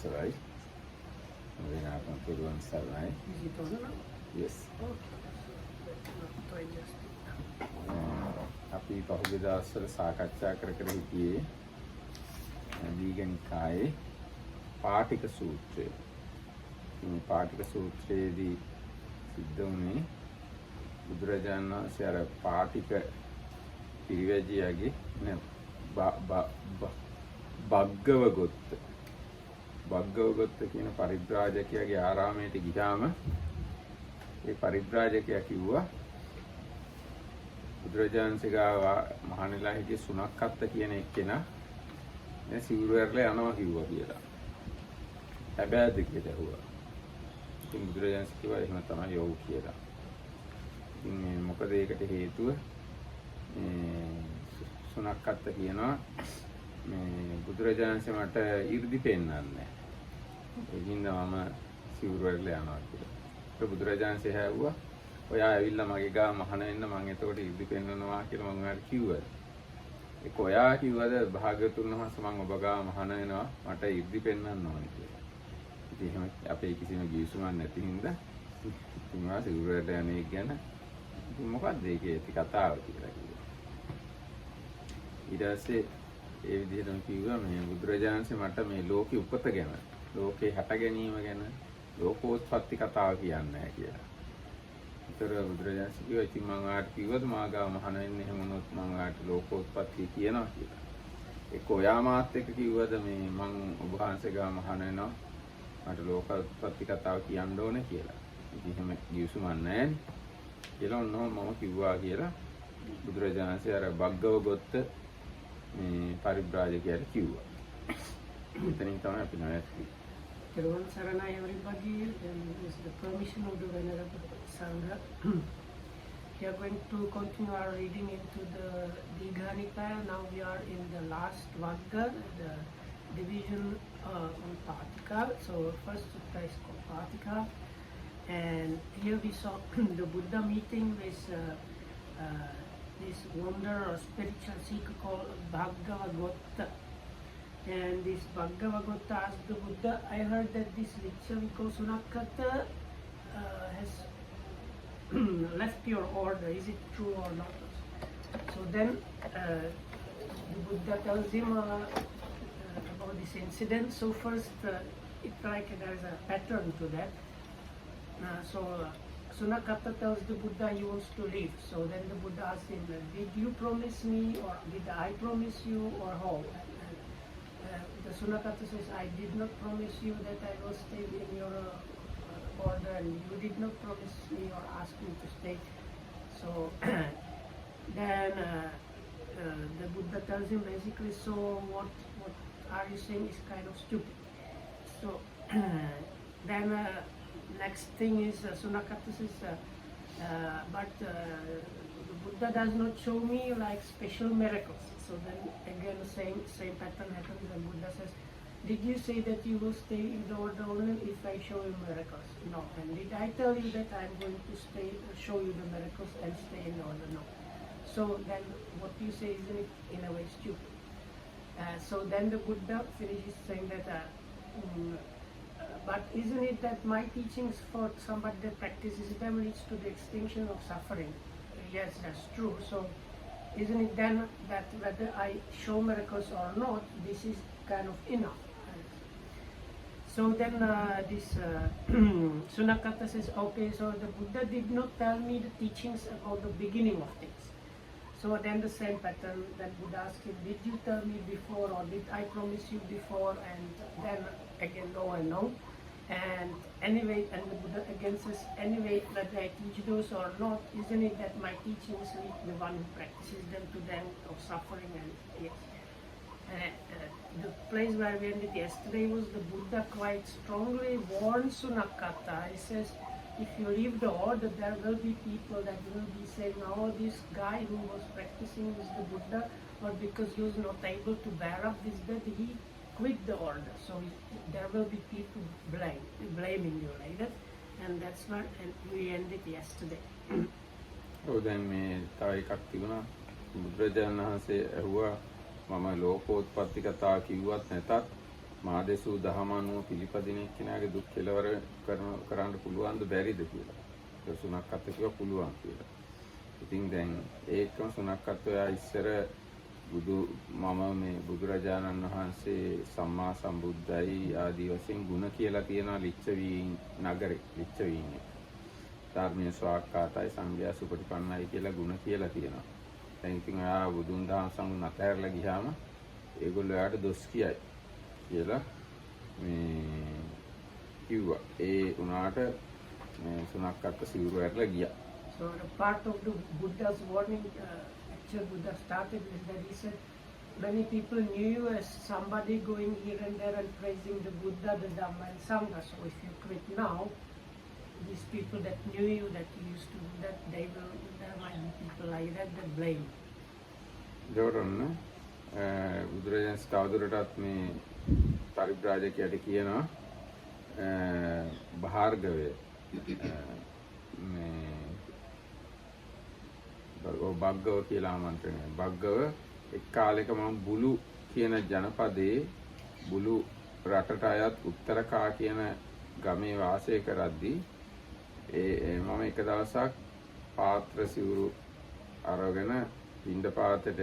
අවසරයි. වෙනාකම් පිරුවන් සරණයි. Is it on now? Yes. Okay. So I just අපි පහුගිය දවස්වල සාකච්ඡා කර හිටියේ දීඝනිකායේ පාටික සූත්‍රය. මේ පාටික සූත්‍රයේදී සිද්ධ වුණේ බුදුරජාණන් වහන්සේ අර පාටික පිරිවැජියාගේ භග්ගවගොත්ත කියන පරිබ්‍රාජකයාගේ ආරාමයට ගියාම ඒ පරිබ්‍රාජකයා කිව්වා බුදුරජාණන්සේ ගාව මහණෙලා හිටිය සුනක්කත්ත කියන එක්කෙනා මේ සිවුරු ඇරලා යනවා කිව්වා කියලා. හැබැයිද කියලා ඇහුවා. ඉතින් බුදුරජාණන්සේ කිව්වා එහෙම තමයි යව් කියලා. ඉතින් මොකද ඒකට හේතුව සුනක්කත්ත කියනවා මේ බුදුරජාණන්සේ මට 이르දි පෙන්නන්නේ නැහැ. ඒකින්ද මම සිවුරු ඇරලා යනවා කියලා. ඒක බුදුරජාණන්සේ හැව්වා ඔයා ඇවිල්ලා මගේ ගාව මහාන වෙන්න මම එතකොට ඉර්ධි පෙන්නනවා කියලා මම ඔයාලට කිව්වා. ඒක ඔයා කිව්වද භාග්‍යවතුන් වහන්සේ මම ඔබ ගාව මහාන වෙනවා මට ඉර්ධි පෙන්නන්න ඕනේ කියලා. ඉතින් එහෙම අපේ කිසිම ගිවිසුමක් නැති හින්දා ඉතින් මා සිවුරට යන්නේ ගැන ඉතින් මොකක්ද ඒකේ කතාව කියලා කිව්වා. ඊට පස්සේ ඒ විදිහටම කිව්වා මේ බුදුරජාණන්සේ මට මේ ලෝකේ උපත ගැන ලෝකේ හට ගැනීම ගැන ලෝකෝත්පත්ති කතාව කියන්නේ නැහැ කියලා. ඒතර බුදුරජාණන් කිව්වා ඉතින් මම ආට කිව්වද මාගාව මහාන වෙන්නේ එහෙම වුණොත් මම ආට ලෝකෝත්පත්ති කියනවා කියලා. ඒක ඔයා මාත් එක්ක කිව්වද මේ මම ඔබ වහන්සේ ගාව මහාන වෙනවා මට ලෝකෝත්පත්ති කතාව කියන්න ඕනේ කියලා. ඉතින් එහෙම ගිවිසුමක් නැහැ කියලා ඔන්නෝ මම කිව්වා කියලා බුදුරජාණන්සේ අර භග්ගවගොත්ත මේ පරිබ්‍රාජකයාට කිව්වා. එතනින් තමයි අපි නැවතුනේ. Everyone Sarana everybody, and with the permission of the Venerable Sangha, we are going to continue our reading into the Dīඝanikāya. Now we are in the last Vagga, the division on Patika. So first sutta is called Patika, and here we saw the Buddha meeting with this wanderer or spiritual seeker called Bhagavagotta. And this Bhagavagotta asked the Buddha, I heard that this Litchaviko Sunakata has left your order. Is it true or not? So then the Buddha tells him about this incident. So first, it's like there is a pattern to that. Sunakata tells the Buddha he wants to leave. So then the Buddha asks him, did you promise me, or did I promise you, or how? The Sunakata says, I did not promise you that I will stay in your order, and you did not promise me or ask me to stay. So then the Buddha tells him basically, so what are you saying is kind of stupid. So then next thing is Sunakata says, but the Buddha does not show me like special miracles. So then again the same pattern happens, and Buddha says, did you say that you will stay in the order only if I show you miracles? No. And did I tell you that I am going to show you the miracles and stay in the order? No. So then what you say isn't it in a way stupid? So then the Buddha finishes saying that but isn't it that my teachings for somebody that practices them leads to the extinction of suffering? Yes, that's true. So isn't it then that whether I show miracles or not, this is kind of enough? So then this Sunakata says, okay, so the Buddha did not tell me the teachings about the beginning of things. So then the same pattern, that Buddha asked him, did you tell me before, or did I promise you before? And then again, no and no. And anyway, and the Buddha again says, anyway, whether I teach those or not, isn't it that my teachings lead the one who practices them to the end of suffering? And yes. The place where we ended yesterday was the Buddha quite strongly warned Sunakata. He says, if you leave the order, there will be people that will be saying, oh, this guy who was practicing with the Buddha, or because he was not able to bear up this death, he quit the order. So there will be people blaming you like that. And that's where we ended yesterday. දැන් මේ තව එකක් තිබුණා බුදුරජාණන් වහන්සේ ඇහුවා මම ලෝකෝත්පත්ති කතාව කිව්වත් නැතත් මාදේශු දහම අනුව පිළිපදින එක්කෙනාගේ දුක් කෙලවර කරන්න පුළුවන්ද බැරිද කියලා. ඒක සුණක්කත් කිව්වා පුළුවන් කියලා. ඉතින් දැන් ඒකම සුණක්කත් ඔයා ඉස්සර මම මේ බුදුරජාණන් වහන්සේ සම්මා සම්බුද්ධයි ආදී වශයෙන් ගුණ කියලා තියෙනවා ලිච්ඡවී නගරේ ලිච්ඡවීනේ. ධර්මයේ ස්වාක්කාතයි සංඝයා සුපටිපන්නයි කියලා ගුණ කියලා තියෙනවා. දැන් ඉතින් ඔයා බුදුන් දහම් සංගුණ අතහැරලා ගියාම ඒගොල්ලෝ යාට දොස් කියයි කියලා මේ කිව්වා. ඒ උනාට මේ සුණක්කත් සිවුරු ඇරලා ගියා. So the part of the Buddha's warning, actual Buddha started with that he said, many people knew you as somebody going here and there and praising the Buddha, the Dhamma and Sangha. So if you quit now, these people that knew you, that you used to do that, there might be people like that blame. ජෝරන්න බුදුරජාණන් තවදුරටත් මේ පරිබ්‍රාජකයාට කියනවා භාර්ගවය මේ බග්ගව කියලා ආමන්ත්‍රණය. බග්ගව එක් කාලෙක මම බුලු කියන ජනපදයේ බුලු රටට අයත් උත්තරකා කියන ගමේ වාසය කරද්දී මම එක දවසක් පාත්‍ර සිවුරු අරගෙන පින්ඩපාතයට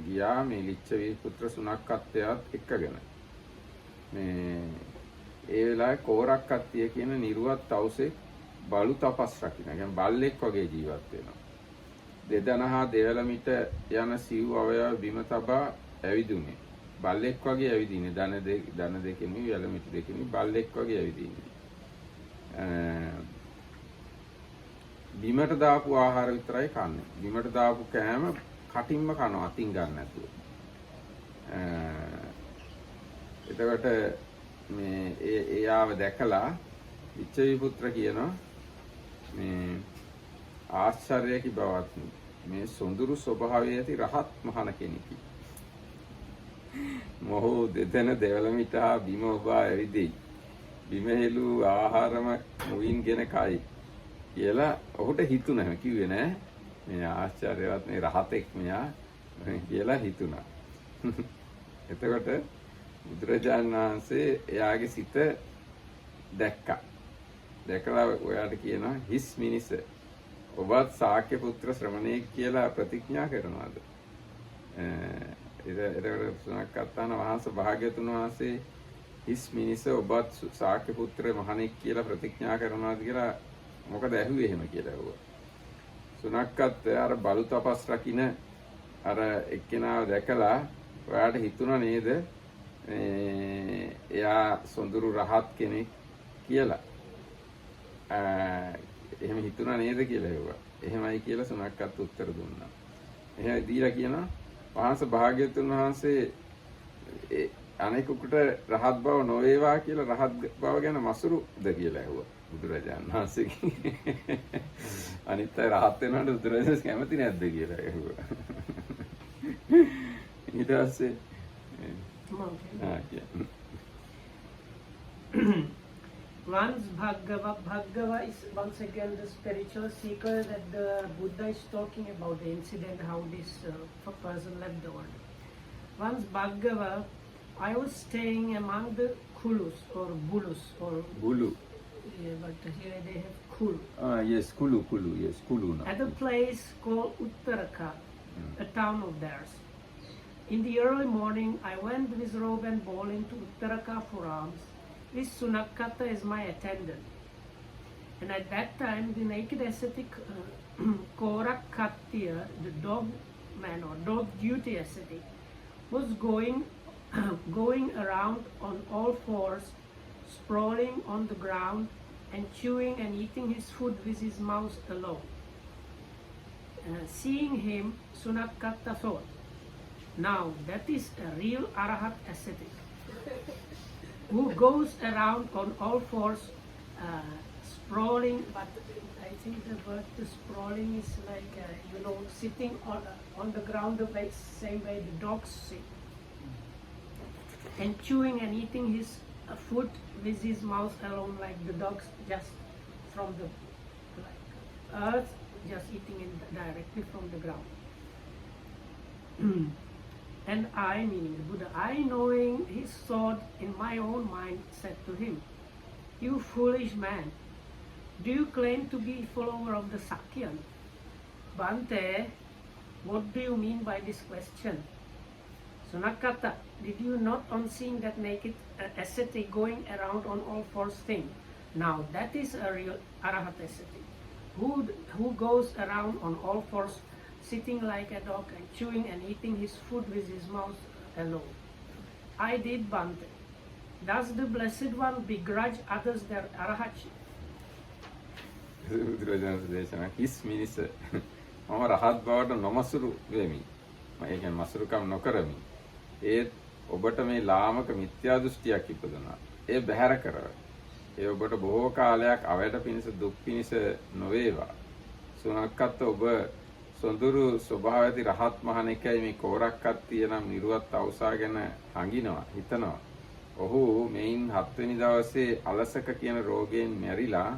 ගියා මේ ලිච්ඡවී පුත්‍ර සුණක්කත්වයාත් එක්කගෙන. මේ ඒ වෙලාවේ කෝරක් කත්තිය කියන නිර්වත් තවුසෙක් බලු තපස් රකින්න. කියන්නේ බල්ලෙක් වගේ ජීවත් වෙනවා. දෙදනහා දෙවලමිට යන සිව් අවයව බිම තබා ඇවිදුනේ. බල්ලෙක් වගේ ඇවිදින්නේ. දන දෙකෙන් වලමිට දෙකෙන් බල්ලෙක් වගේ ඇවිදින්නේ. බිමට දාපු ආහාර විතරයි කන්නේ. බිමට දාපු කෑම කටින්ම කනවා අතින් ගන්න නැතුව. එතකොට මේ එයාව දැකලා ලිච්ඡවී පුත්‍ර කියනවා මේ ආශ්චර්යකි බවත් මේ සොඳුරු ස්වභාවය ඇති රහත් මහණ කෙනෙකි. මොහු දෙදෙන දෙවලමිට බිම ඔබා ඇවිදෙයි. බිම හෙළු ආහාරම මුවින්ගෙන කයි කියලා ඔහුට හිතුණා. කිව්වේ නෑ මේ ආශ්චර්යවත් මේ රහතෙක් මෙයා කියලා හිතුණා. එතකොට බුදුරජාණන් වහන්සේ එයාගේ සිත දැක්කා. දැකලා ඔයාට කියනවා හිස් මිනිස ඔබත් ශාක්‍ය පුත්‍ර ශ්‍රමණයෙක් කියලා ප්‍රතිඥා කරනවාද? එතකොට සුණක්කත්තාන වහන්සේ භාග්‍යතුන් වහන්සේ හිස් මිනිස ඔබත් ශාක්‍ය පුත්‍ර මහණෙක් කියලා ප්‍රතිඥා කරනවාද කියලා මොකද ඇහුවේ එහෙම කියලා ඇහුවා. සුණක්කත් අර බලු තපස් රකින්න අර එක්කෙනාව දැකලා ඔයාට හිතුණා නේද එයා සොඳුරු රහත් කෙනෙක් කියලා. එහෙම හිතුණා නේද කියලා ඇහුවා. එහෙමයි කියලා සුණක්කත් උත්තර දුන්නා. එහෙම දීලා කියනවා වහන්සේ භාග්‍යතුන් වහන්සේ අනෙකුට රහත් බව නොවේවා කියලා රහත් බව ගැන මසුරුද කියලා ඇහුවා බුදුරජාණන් වහන්සේගෙන්. අනිත් අය රහත් වෙනවට බුදුරජාණන් කැමති නැද්ද කියලා ඇහුවා. ඊට පස්සේ Once Bhagava is once again the spiritual seeker that the Buddha is talking about the incident how this person left the world. Once Bhagava, I was staying among the Kulus or Bulus or Bulu. Yeah, but here they have Kulu. Yes, Kulu, yes, Kulu. At a place called Uttaraka, a town of theirs. In the early morning, I went with robe and ball into Uttaraka for alms, with Sunakkata as my attendant. And at that time, the naked ascetic Korak Kattiya, the dog man or dog duty ascetic, was going around on all fours, sprawling on the ground and chewing and eating his food with his mouth alone. Seeing him, Sunakkata thought, now that is a real Arahat ascetic who goes around on all fours sprawling, but I think the word sprawling is like, sitting on the ground the same way the dogs sit. And chewing and eating his food with his mouth alone like the dogs just from the earth, just eating it directly from the ground. And I, meaning the Buddha, I knowing his thought in my own mind, said to him, "You foolish man, do you claim to be follower of the Sakyan?" Bhante, what do you mean by this question? Sunakata, did you not on seeing that naked ascetic going around on all fours thing? Now that is a real Arahat ascetic. Who goes around on all fours, sitting like a dog and chewing and eating his food with his mouth alone. I did, Bhante. Does the Blessed One begrudge others their arahatship? බුදුරජාණන් දේශනා හිස් මිනිස මම රහත් බවට නොමසුරු වෙමි. මම ඒ කියන්නේ මසුරුකම් නොකරමි. ඒත් ඔබට මේ ලාමක මිත්‍යා දෘෂ්ටියක් ඉපදුනා. ඒ බැහැර කරව. ඒ ඔබට බොහෝ කාලයක් අවයට පිණිස දුක් පිණිස නොවේවා. සුණක්කත් ඔබ සොඳුරු ස්වභාව ඇති රහත් මහණෙක්යි මේ කෝරක්කත්තිය නම් නිරුවත් අවසා ගැන හඟිනවා හිතනවා. ඔහු මෙයින් 7 වෙනි දවසේ අලසක කියන රෝගයෙන් මැරිලා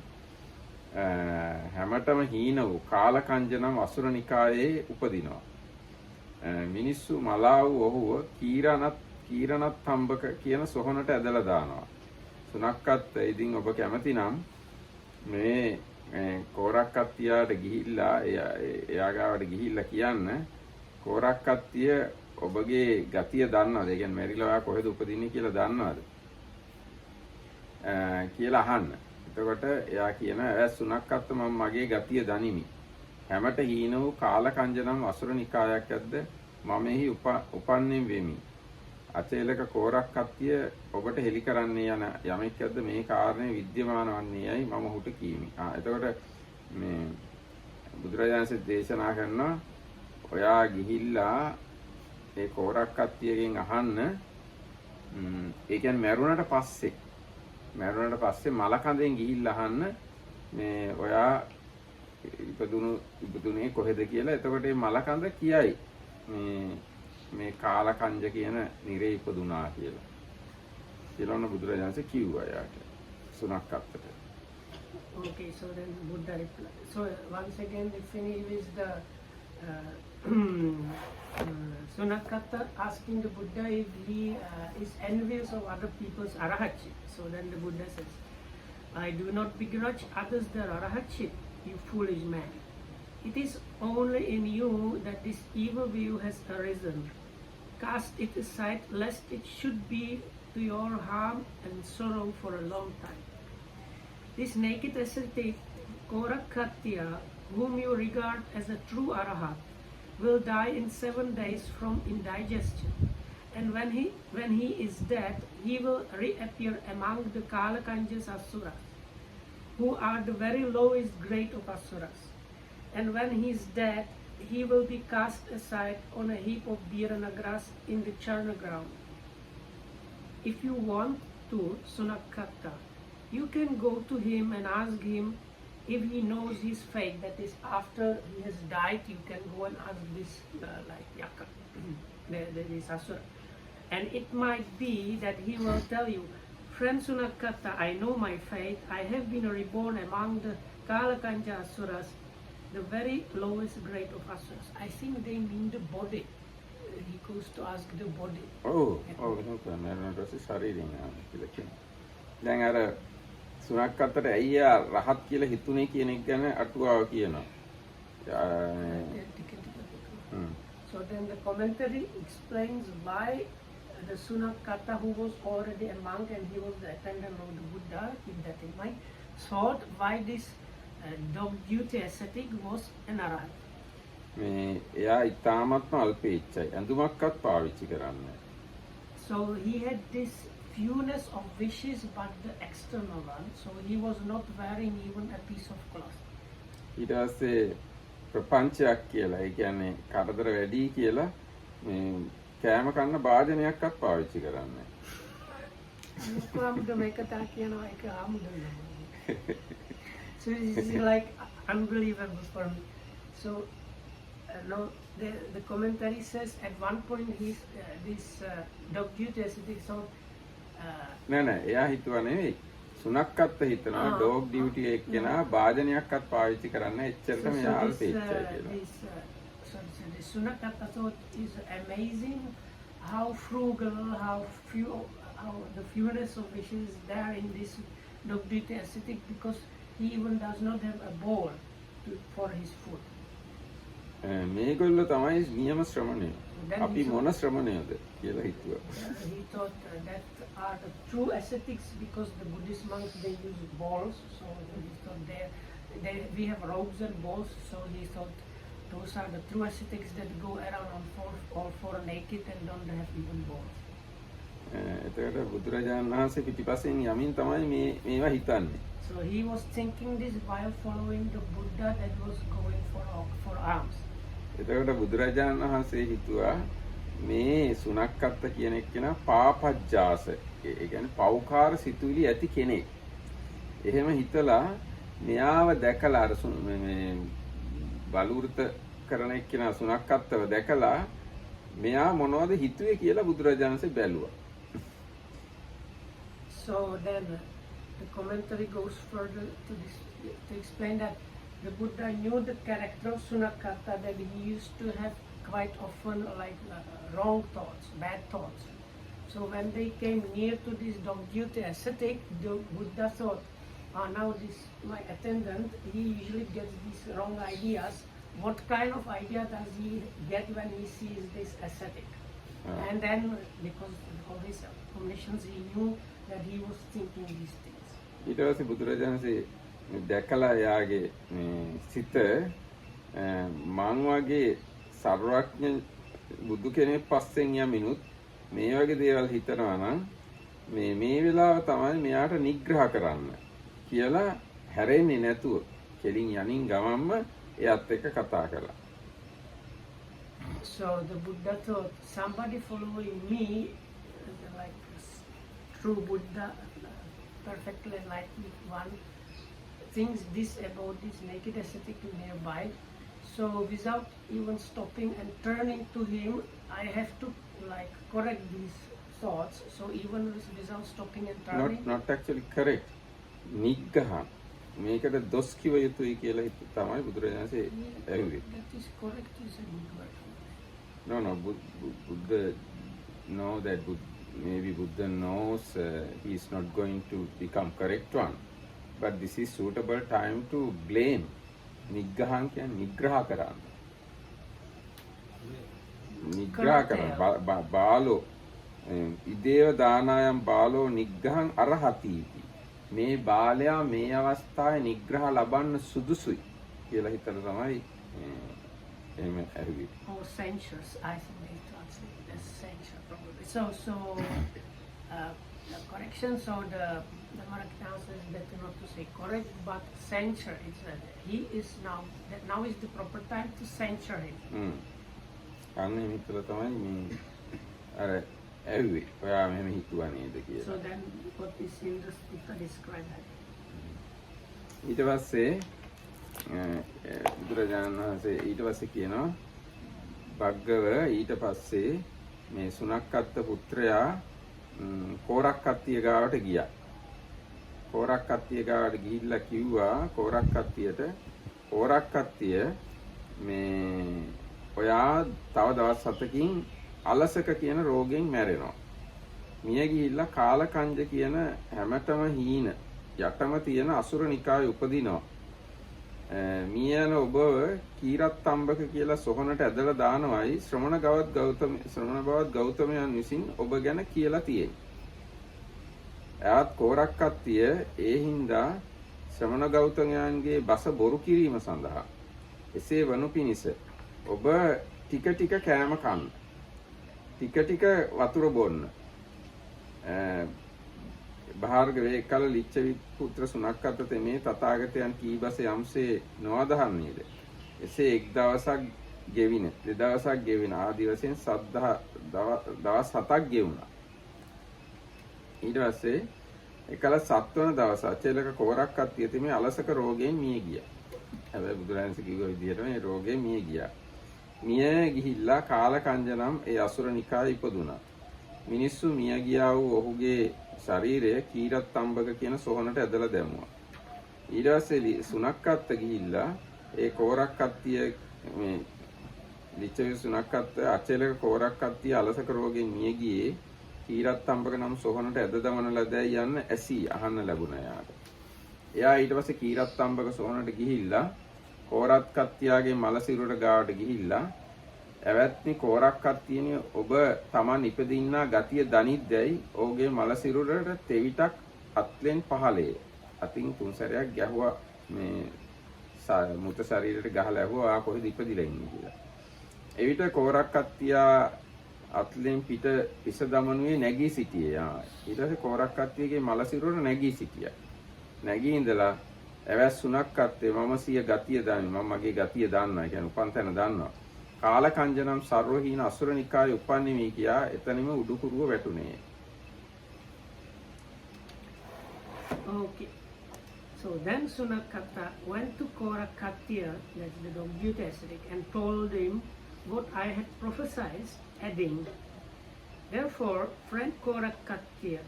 හැමතම හීන වූ කාලකංජනම් අසුර නිකායේ උපදිනවා. මිනිස්සු මලා වූ ඔහුව කීරණත් තම්බක කියන සොහනට ඇදලා දානවා. සුණක්කත් ඉතින් ඔබ කැමති නම් මේ කෝරක්කත්තියට ගිහිල්ලා එයා ගාවට ගිහිල්ලා කියන්න කෝරක්කත්තිය ඔබගේ ගතිය දන්නවද? ඒ කියන්නේ මැරිලා ඔයා කොහෙද උපදින්නේ කියලා දන්නවද? කියලා අහන්න. එතකොට එයා කියනවා සුණක්කත් මම මගේ ගතිය දනිමි. හැමත හීන වූ කාලකංජනම් අසුර නිකායක් ඇද්ද මම එහි උපන්නේ වෙමි. අචේලක කෝරක්කත්තිය ඔබට හෙලි කරන්නේ යන යමෙක් ඇද්ද මේ කාරණේ විද්‍යමාන වන්නේයයි මම ඔහුට කීමි. එතකොට මේ බුදුරජාණන් දේශනා කරනවා ඔයා ගිහිල්ලා ඒ කෝරක්කත්තියගෙන් අහන්න ඒ කියන්නේ මැරුණට පස්සේ මලකඳෙන් ගිහිල්ලා අහන්න මේ ඔයා ඉපදුනේ කොහෙද කියලා. එතකොට මේ මලකඳ කියයි මේ කාලකංජ කියන නිරේ ඉපදුනා කියලා. ඊළඟ බුදුරජාණන් කිව්වා යාට සුණක්කත්තට. Okay, so then Buddha replied. So once again we finish with the Sunakata asking the Buddha if he is envious of other people's arahatship. So then the Buddha says, "I do not begrudge others their arahatship, you foolish man. It is only in you that this evil view has arisen. Cast it aside lest it should be to your harm and sorrow for a long time. This naked ascetic Korakatya, whom you regard as a true arahat, will die in 7 days from indigestion. And when he is dead, he will reappear among the Kalakanjas Asuras, who are the very lowest grade of Asuras. And when he is dead, he will be cast aside on a heap of birana grass in the charna ground. If you want to, Sunakata, you can go to him and ask him if he knows his fate. That is, after he has died, you can go and ask this like Yaka, this Asura. And it might be that he will tell you, friend Sunakata, I know my fate. I have been reborn among the Kalakanja Asuras, the very lowest grade of Asuras." I think they mean the body. He goes to ask the body. දැන් අර සුණක්කත්තට ඇයි රහත් කියලා හිතුනේ කියන එක ගැන අටුවාව කියනවා. So then the commentary explains why the Sunakata, who was already a monk and he was the attendant of the Buddha, keep that in mind, thought why this dog duty ascetic was an arahat. මේ එයා ඊටාත්ම අල්පේච්ඡයි. අඳුමක්වත් පාවිච්චි කරන්නේ. So he had this fewness of wishes, but the external one. So he was not wearing even a piece of cloth. ඊට පස්සේ ප්‍රපංචයක් කියලා, ඒ කියන්නේ කරදර වැඩි කියලා මේ කෑම කන්න භාජනයක්වත් පාවිච්චි කරන්නේ. So this is like unbelievable for me. So no, the commentary says at one point this dog duty ascetic thought. නෑ එයා හිතුවා නෙවෙයි. සුණක්කත්ත හිතනවා ඩොග් ඩියුටි එක්කෙනා භාජනයක්වත් පාවිච්චි කරන්න එච්චරටම යාල්පෙච්චයි කියලා. So the Sunakata thought is amazing how frugal, how the fewness of wishes is there in this dog duty ascetic, because he even does not have a bowl for his food. මේගොල්ලෝ තමයි නියම ශ්‍රමණයෝ. Then අපි he මොන ශ්‍රමණයෝද කියලා හිතුවා. he thought that are the true ascetics, because the Buddhist monks, they use bowls, so he thought we have robes and bowls, so he thought those are the true ascetics that go around on all four naked and don't have even bowls. එතකොට බුදුරජාණන් වහන්සේ පිටිපස්සෙන් යමින් තමයි මේවා හිතන්නේ. So he was thinking this while following the Buddha that was going for alms. එතකොට බුදුරජාණන් වහන්සේ හිතුවා මේ සුනක්කත්ත කියන එක්කෙනා පාපජ්ජාස, ඒ කියන්නේ පෞකාර සිතුවිලි ඇති කෙනෙක්. එහෙම හිතලා මෙයාව දැකලා අර මේ බලූර්ත කරන එක්කෙනා සුනක්කත්තව දැකලා මෙයා මොනවද හිතුවේ කියලා බුදුරජාණන්සේ බැලුවා. So then the commentary goes further to explain that the Buddha knew the character of Sunakatta, that he used to have quite often wrong thoughts, bad thoughts. So when they came near to this dog duty ascetic, the Buddha thought, now this my attendant, he usually gets these wrong ideas. What kind of idea does he get when he sees this ascetic? And then because of all his omniscience, he knew that he was thinking these things. ඊට පස්සේ බුදුරජාණන්සේ දැකලා යාගේ සිත මං වගේ සර්වඥ බුදු කෙනෙක් පස්සෙන් යමිනුත් මේ වගේ දේවල් හිතනවා නම් මේ වෙලාව තමයි මෙයාට නිග්‍රහ කරන්න කියලා හැරෙන්නේ නැතුව කෙලින් යනින් ගමන්ම එයාත් එක්ක කතා කළා. So the Buddha thought, somebody following me, like true Buddha, perfectly enlightened one, thinks this about this naked ascetic nearby. So without even stopping and turning to him, I have to correct these thoughts. So even without stopping and turning. Not actually correct. නිග්‍රහ. මේකට දොස් කිව යුතුයි කියලා තමයි බුදුරජාණන්සේ ඇහුවේ. That is correct, is a good word. No, Buddha know that maybe Buddha knows he is not going to become correct one, but this is suitable time to blame. නිග්‍රහං කියන්නේ නිග්‍රහ කරන්න. නිග්‍රහ කරන්න බාලෝ ඉදේව දානායම් බාලෝ නිග්‍රහං අරහති. මේ බාලයා මේ අවස්ථාවේ නිග්‍රහ ලබන්න සුදුසුයි කියලා හිතලා තමයි එහෙම ඇහුවේ. Or censures, I think they translate as censure probably. So the correction, so the Marakana says better not to say correct, but censure. It's that he is now is the proper time to censure him. අන්න හිතලා තමයි මේ අර ඇහුවේ. ඔයා මෙහෙම හිතුවා නේද කියලා. So then what is in the speaker describe that. ඊට පස්සේ බුදුරජාණන් වහන්සේ ඊට පස්සේ කියනවා භග්ගව ඊට පස්සේ මේ සුනක්කත්ත පුත්‍රයා කෝරක්කත්තිය ගාවට ගියා. කෝරක්කත්තිය ගාවට ගිහිල්ලා කිව්වා කෝරක්කත්තිය මේ ඔයා තව දවස් 7කින් අලසක කියන රෝගයෙන් මැරෙනවා. මිය ගිහිල්ලා කාලකංජ කියන හැමතම හීන යටම තියෙන අසුර නිකායේ උපදිනවා. මියන ඔබ කීරත්තම්බක කියලා සොහනට ඇදලා දානවයි ශ්‍රමණ බවත් ගෞතමයන් විසින් ඔබ ගැන කියලා තියෙන්නේ. එයාත් කෝරක්කත්තිය ඒ හින්දා ශ්‍රමණ ගෞතමයන්ගේ බස බොරු කිරීම සඳහා එසේ වනු පිණිස ඔබ ටික ටික කෑම කන්න, ටික ටික වතුර බොන්න. භාර්ගවේ කල ලිච්ඡවි පුත්‍ර සුනක්කත තෙමේ තථාගතයන් කීබස යම්සේ නොඅදහන්නේද. එසේ එක් දවසක් ගෙවින, දෙදවසක් ගෙවින ආදි වශයෙන් දවස් 7ක් ගෙවුණා. ඊට පස්සේ එකල 7 වන දවස අචේලක කෝරක්කත්තිය තෙමේ අලසක රෝගයෙන් මිය ගියා. හැබැයි බුදුරජාණන් කිව්ව විදිහට මේ රෝගේ මිය ගියා. මිය ගිහිල්ලා කාලකංජනම් ඒ අසුර නිකායේ ඉපදුනා. මිනිස්සු මිය ගියා වූ ඔහුගේ ශරීරය කීරත්තම්බක කියන සොහනට ඇදලා දැම්මා. ඊට පස්සේ සුනක්කත්ත ගිහිල්ලා ඒ කෝරක්කත්තිය මේ ලිච්ඡවි සුනක්කත් අචලක කෝරක්කත්තිය අලසක රෝගයෙන් මිය ගියේ කීරත් අම්බක නම් සොහනට ඇද දමන ලදැයි යන්න ඇසී අහන්න ලැබුණා යාට. එයා ඊට පස්සේ කීරත් අම්බක සොහනට ගිහිල්ලා කෝරත් කත්තියාගේ මල සිරුර ගාවට ගිහිල්ලා ඇවැත්නි කෝරක් කත්තියනි ඔබ Taman ඉපදින්නා ගතිය දනිද්දැයි ඔහුගේ මල සිරුරට තෙවිටක් අත්ලෙන් පහලේ. අතින් තුන් සැරයක් ගැහුවා මේ මුත ශරීරයට ගහලා ඇහුවා ආ කොහෙද ඉපදිලා ඉන්නේ කියලා. එවිට කෝරක් කත්තියා අත්ලෙන් පිට පිස දමනුවේ නැගී සිටියේ. ඊට පස්සේ කෝරක් කත්තියගේ මල සිරුර නැගී සිටියා. නැගී ඉඳලා ඇවැස් සුනක් කත්තේ මම සිය ගතිය දන්නේ මම මගේ ගතිය දන්නවා කියන්නේ උපන් තැන දන්නවා. කාලකංජනම් සර්වහීන අසුරනිකායේ උපන්නෙමි කියා එතනම උඩුකුරුව වැටුනේ. Okay. So then Sunakatta went to Korakatya, that's the dog Ascetic, and told him what I had prophesied, adding, therefore, friend Korakatya,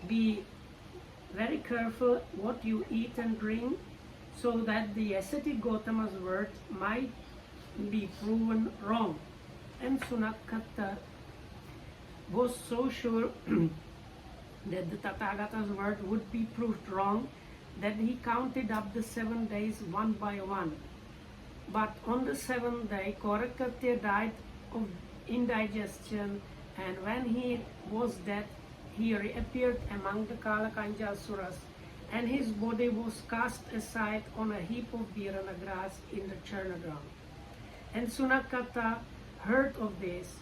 be very careful what you eat and drink, so that the ascetic Gautama's word might be proven wrong. And Sunakatta was so sure that the Tathagata's word would be proved wrong that he counted up the 7 days one by one. But on the 7th day, Korakatya died of indigestion, and when he was dead, he reappeared among the Kalakanja Asuras, and his body was cast aside on a heap of Virana grass in the Charna ground. And Sunakatta heard of this,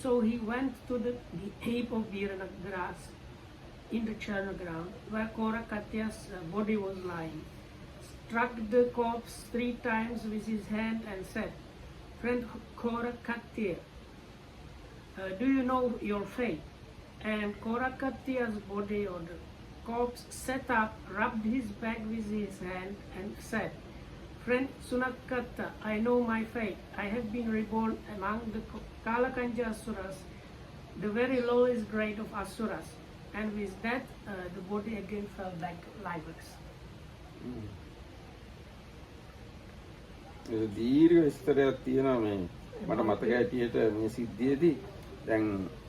so he went to the heap of Virana grass in the Charna ground where Korakatya's body was lying, struck the corpse 3 times with his hand and said, friend Korakatya, do you know your fate? And Korakatya's body or the corpse sat up, rubbed his back with his hand and said, friend Sunakatta, I know my fate. I have been reborn among the Kalakanja Asuras, the very lowest grade of Asuras. And with that, the body again fell back lifeless. දීර්ඝ විස්තරයක් තියෙනවා මේ මට මතක ඇටියට මේ සිද්ධියේදී දැන්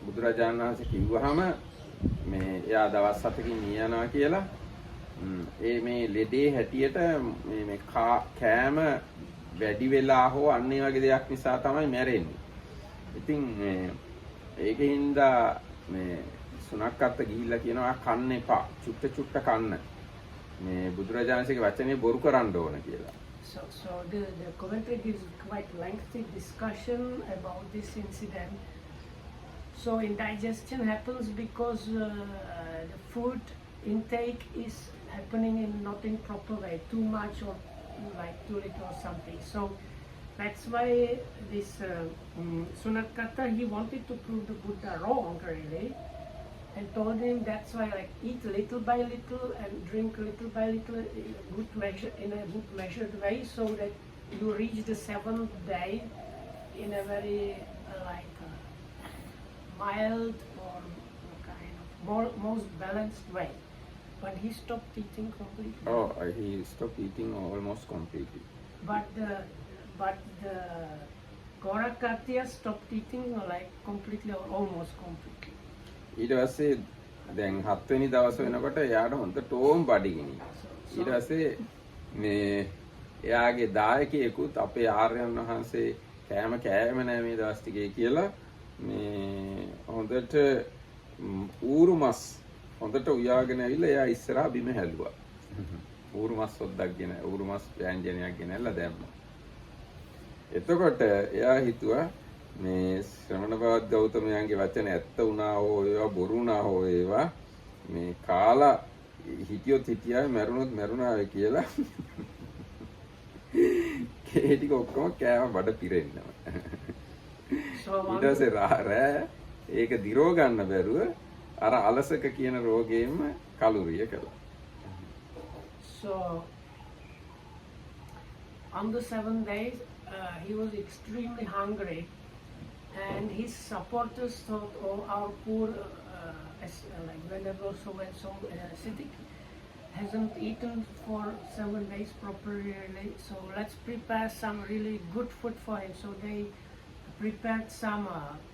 බුදුරජාණන් වහන්සේ කිව්වහම මේ එයා දවස් 7කින් මිය යනවා කියලා ඒ මේ ලෙඩේ හැටියට මේ කෑම වැඩි වෙලා හෝ අන්න ඒ වගේ දෙයක් නිසා තමයි මැරෙන්නේ. ඉතින් ඒකින්ද මේ සුනක්කත්ත ගිහිල්ලා කියනවා කන්න එපා චුට්ට චුට්ට කන්න මේ බුදුරජාණන්සේගේ වචනේ බොරු කරන්න ඕන කියලා. So the commentary gives quite lengthy discussion about this incident. So indigestion happens because the food intake is happening in not in proper way, too much or like too little or something. So that's why this Sunakatta, he wanted to prove the Buddha wrong really, and told him that's why like eat little by little and drink little by little in a good measured way, so that you reach the 7th day in a very mild or kind of most balanced way. But he stopped eating completely. Oh, he stopped eating almost completely. But the Korakatya stopped eating like completely or almost completely. ඊට පස්සේ දැන් 7 වෙනි දවස් වෙනකොට එයාට හොඳ ටෝම් බඩගිනි. ඊට පස්සේ මේ එයාගේ දායකයෙකුත් අපේ ආර්යයන් වහන්සේ කෑම කෑම නෑ මේ දවස් ටිකේ කියලා මේ හොඳට ඌරු මස් හොඳට උයාගෙන ඇවිල්ලා එයා ඉස්සරහා බිම හැලුවා. ඌරු මස් හොද්දක් ගෙන ඌරු මස් ව්‍යංජනයක් ගෙනල්ලා දැම්මා. එතකොට එයා හිතුවා මේ ශ්‍රමණ බවත් ගෞතමයන්ගේ වචන ඇත්ත වුණා හෝ ඒවා බොරු වුණා හෝ ඒවා මේ කාලා හිටියොත් හිටියා මැරුණොත් මැරුණාවේ කියලා ඒ ටික ඔක්කොම කෑම බඩ පිරෙන්නවා. ඊට පස්සේ රෑ ඒක දිරව ගන්න බැරුව අර අලසක කියන රෝගයෙන්ම කලුරිය කළා. So on the 7th day he was extremely hungry, and his supporters thought, oh, our poor like venerable so and so ascetic, hasn't eaten for 7 days properly, so let's prepare some really good food for him. So they prepared some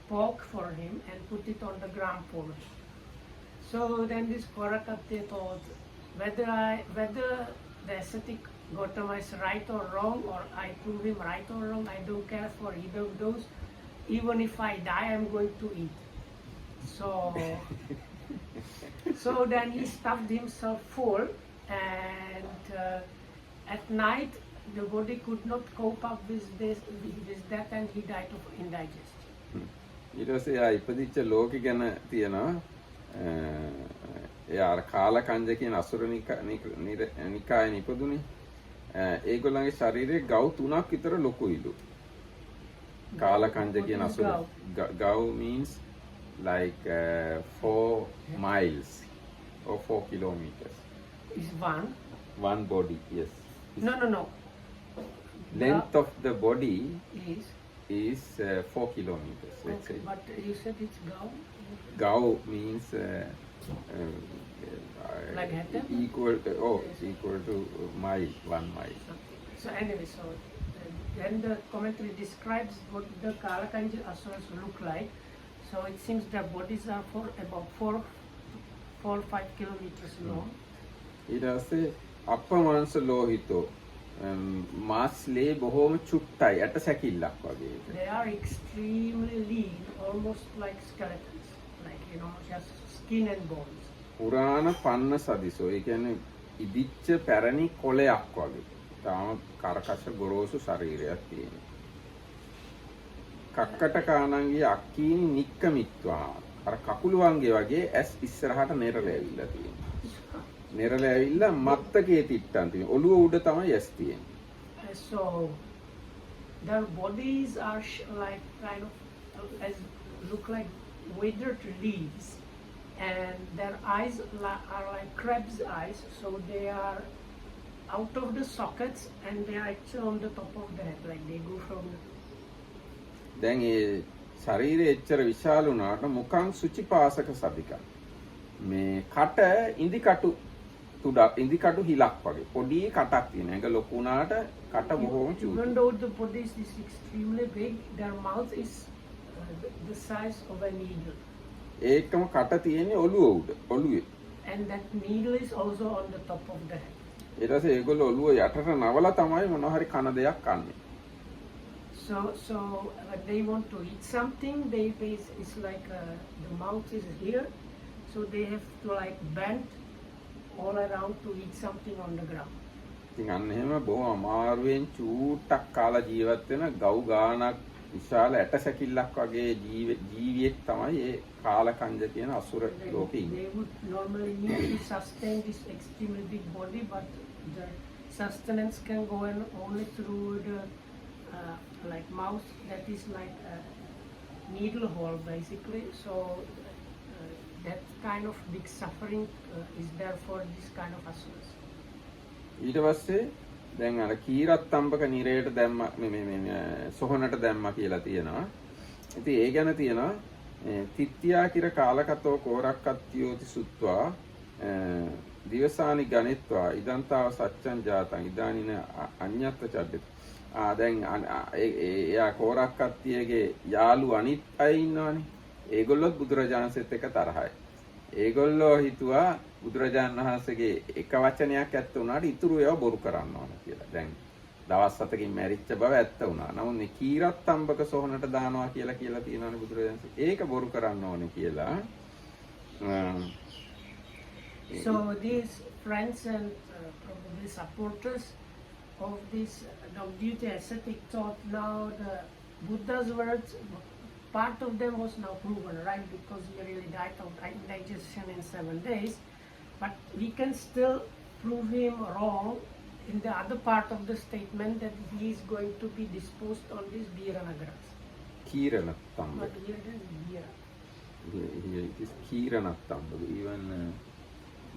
pork for him and put it on the ground for him. So then this Korakate thought, whether the ascetic Gautama is right or wrong, or I prove him right or wrong, I don't care for either of those. Even if I die, I'm going to eat. So, so then he stuffed himself full, and at night the body could not cope up with that, and he died of indigestion. ඊට පස්සේ ආ ඉපදිච්ච ලෝකෙ ගැන තියෙනවා එයා අර කාලකංජ කියන අසුර නිකායේ ඉපදුනේ ඒගොල්ලන්ගේ ශරීරයේ ගව් 3ක් විතර ලොකුයිලු කාලකංජ කියන අසුර ගව් means like 4 miles or 4 kilometers Is one body, yes. No. Length of the body is 4 kilometers, let's say. But you said it's Gao? Gao means like hectare? equal to mile, 1 mile. So anyway, then the commentary describes what the Kalakanja asuras look like. So it seems their bodies are for about 4 or 5 kilometers long. ඊට පස්සේ අපමාංශ ලෝහිතෝ මාස්ලේ බොහොම චුට්ටයි ඇට සැකිල්ලක් වගේ. They are extremely lean, almost like skeletons, like just skin and bones. පුරාණ පන්න සදිසෝ ඒ කියන්නේ ඉදිච්ච පැරණි කොළයක් වගේ. තාම කරකශ ගොරෝසු ශරීරයක් තියෙනවා. කක්කට කානන්ගේ අක්කීනි නික්කමිත්වා අර කකුලුවන්ගේ වගේ ඇස් ඉස්සරහට නෙරළ ඇවිල්ලා තියෙනවා. නෙරළ ඇවිල්ලා මත්තකේ තිට්ටන් තියෙනවා. ඔළුව උඩ තමයි ඇස් තියෙන්නේ. So their bodies are like kind of look like withered leaves, and their eyes are like crab's eyes, so they are out of the sockets and they are actually on the top of the head, like they go from the... දැන් ඒ ශරීරය එච්චර විශාල වුණාට මුඛං සුචිපාසක සදික මේ කට ඉන්දිකටු තුඩක් ඉන්දිකටු හිලක් වගේ පොඩි කටක් තියෙන එක ලොකු වුණාට කට බොහොම චූටි. Even though the body is extremely big, their mouth is the size of a needle. ඒකම කට තියෙන්නේ ඔළුව උඩ ඔළුවේ. And that needle is also on the top of the head. ඊට පස්සේ ඒගොල්ලෝ ඔළුව යටට නවලා තමයි මොනවා හරි කන දෙයක් කන්නේ. So when they want to eat something, it's like the mouth is here, so they have to like bend all around to eat something on the ground. ඉතින් අන්න එහෙම බොහොම අමාරුවෙන් චූට්ටක් කාලා ජීවත් වෙන ගව් ගානක් විශාල ඇට සැකිල්ලක් වගේ ජීවියෙක් තමයි ඒ කාලකංජ කියන අසුර ලෝකේ ඉන්නේ. They would normally need to sustain this extremely big body, but the sustenance can go in only through the like mouth that is like a needle hole basically. So that kind of big suffering is there for this kind of asuras. ඊට පස්සේ දැන් අර කීරත්තම්බක නිරේට දැම්ම මේ සොහනට දැම්ම කියලා තියෙනවා. ඉතින් ඒ ගැන තියෙනවා තිත්‍යා කිර කාලකතෝ කෝරක්කත්තියෝති සුත්වා දිවසානි ගණිත්වා ඉදන්තාව සච්චං ජාතං ඉදානින අඤ්ඤත්ත චද්දති. දැන් එයා කෝරක්කත්තියගේ යාළු අනිත් අය ඉන්නවනේ. ඒගොල්ලොත් බුදුරජාණන්සෙත් එක්ක තරහයි. ඒගොල්ලෝ හිතුවා බුදුරජාණන් වහන්සේගේ එක වචනයක් ඇත්ත වුණාට ඉතුරු ඒවා බොරු කරන්න ඕන කියලා. දැන් දවස් 7කින් මැරිච්ච බව ඇත්ත වුණා. නමුත් මේ කීරත්තම්බක සොහනට දානවා කියලා තියෙනවානේ බුදුරජාණන්. ඒක බොරු කරන්න ඕනේ කියලා. So these friends and probably supporters of this dog duty ascetic thought now the Buddha's words, part of them was now proven, right? Because he really died of indigestion in 7 days. But we can still prove him wrong in the other part of the statement that he is going to be disposed on these Biranagaras. Kiranattamba. But here it is Bira. Here it is Kiranattamba. Even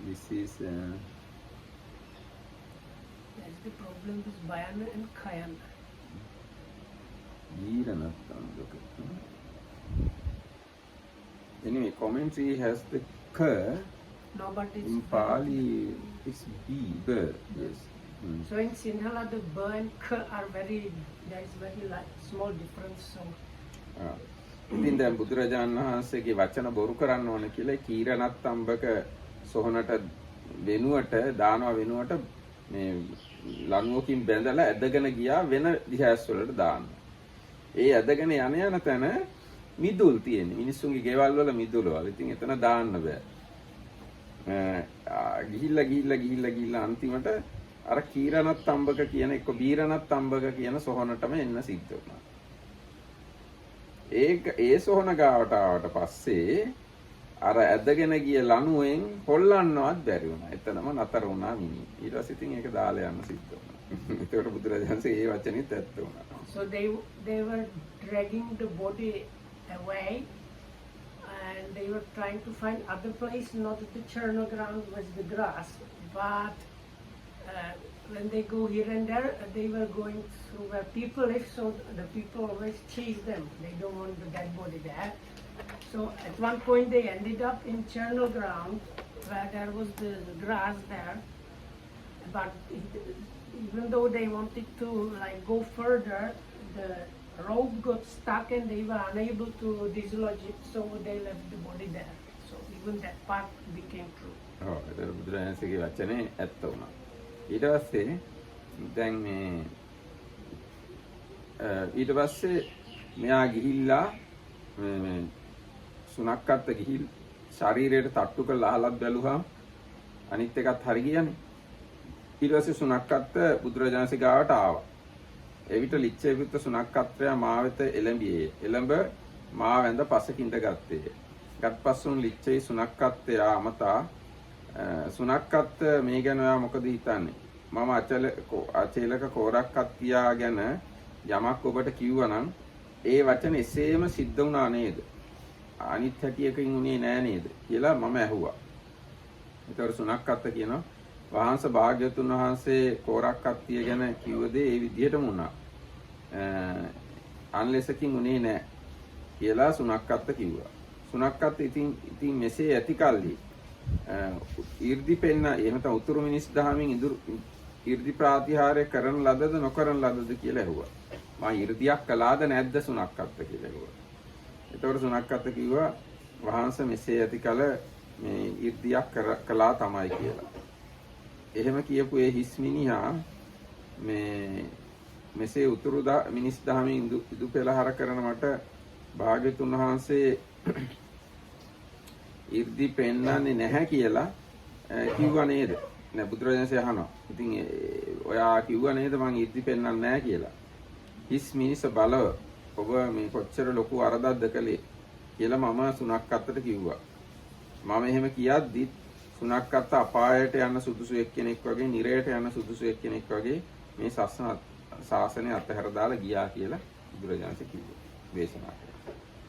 this is... That's the problem with Bayana and Kayana. Kiranattamba. Anyway, commentary has the K No, but it's In Pali, it's B, bird, yes. So in Sinhala, the b and k are very, there is very small difference. So. ඉතින් දැන් බුදුරජාණන් වහන්සේගේ වචන බොරු කරන්න ඕන කියලා කීරණත් අම්බක සොහනට වෙනුවට දානවා වෙනුවට මේ ලණුවකින් බැඳලා ඇදගෙන ගියා වෙන දිහාස් වලට දාන්න. ඒ ඇදගෙන යන තැන මිදුල් තියෙන්නේ. මිනිස්සුන්ගේ ගෙවල් වල මිදුල් වල. ඉතින් එතන දාන්න බෑ. ගිහිල්ලා අන්තිමට අර කීරණත් අම්බක කියන එක්ක බීරණත් අම්බක කියන සොහනටම එන්න සිද්ධ වුණා. ඒ සොහන ගාවට ආවට පස්සේ අර ඇදගෙන ගිය ලණුවෙන් හොල්ලන්නවත් බැරි වුණා. එතනම නතර වුණා මිනිහ. ඊට පස්සේ ඉතින් ඒක දාලා යන්න සිද්ධ වුණා. ඒකට බුදුරජාණන්සේ ඒ වචනේත් ඇත්ත වුණා. So they were dragging the body away and they were trying to find other place, not at the charnel ground with the grass, but when they go here and there, they were going through where people live, so the people always chase them. They don't want the dead body there. So at one point they ended up in charnel ground where there was the grass there, but even though they wanted to go further, the rope got stuck and they were unable to dislodge it, so they left the body there. So even that part became true. ඒක බුදුරජාණන්සේගේ වචනේ ඇත්ත වුණා. ඊට පස්සේ මෙයා ගිහිල්ලා සුනක්කත්ත ගිහිල් ශරීරයට තට්ටු කරලා අහලත් බැලුවා අනිත් එකත් හරි ගියානේ. ඊට පස්සේ සුනක්කත්ත බුදුරජාණන්සේ ගාවට ආවා. එවිට ලිච්ඡවිත සුනක්කත්‍රයා මා වෙත එළඹියේ. එළඹ මා වැඳ පසකින්ද ගත්තේ. ගත්පසුන් ලිච්ඡේ සුනක්කත්‍රයා අමතා සුනක්කත් මේ ගැන ඔයා මොකද හිතන්නේ? මම අචේලක කෝරක්කත් කියා ගැන යමක් ඔබට කිව්වනම් ඒ වචන එසේම සිද්ධ වුණා නේද? අනිත් හැටියකින් උනේ නෑ නේද කියලා මම ඇහුවා. ඒතර සුනක්කත් කියනවා වහන්සේ භාග්‍යතුන් වහන්සේ කෝරක්කත්තිය ගැන කිව්ව දේ ඒ විදිහටම වුණා. අන්ලෙසකින් උනේ නෑ කියලා සුනක්කත් කිව්වා. සුනක්කත් ඉතින් මෙසේ ඇති කල්හි ඊර්දි පෙන්න එහෙම තමයි උතුරු මිනිස් දහමින් ඊර්දි ප්‍රාතිහාර්ය කරන ලදද නොකරන ලදද කියලා ඇහුවා. මම ඊර්දියක් කළාද නැද්ද සුනක්කත් කියලා ඇහුවා. ඒතකොට සුනක්කත් කිව්වා වහන්සේ මෙසේ ඇති කල මේ ඊර්දියක් කළා තමයි කියලා. එහෙම කියපු ඒ හිස් මිනිහා මේ මෙසේ උතුරු මිනිස් දහමින් ඉදු පෙළහර කරන මට භාග්‍යතුන් වහන්සේ ඉර්ධි පෙන්නන්නේ නැහැ කියලා කිව්වා නේද? නෑ බුදුරජාණන්සේ අහනවා. ඉතින් ඔයා කිව්වා නේද මං ඉර්ධි පෙන්නන්නේ නැහැ කියලා. හිස් මිනිස බලව ඔබ මේ කොච්චර ලොකු අරදක්ද කළේ කියලා මම සුනක්කත්තට කිව්වා. මම එහෙම කියද්දි සුනක්කත්ත අපායට යන සුදුසු එක්කෙනෙක් වගේ, නිරයට යන සුදුසු එක්කෙනෙක් වගේ මේ ශාසනය අතහැර දාලා ගියා කියලා බුදුරජාණන්සේ කිව්වා. දේශනා කළා.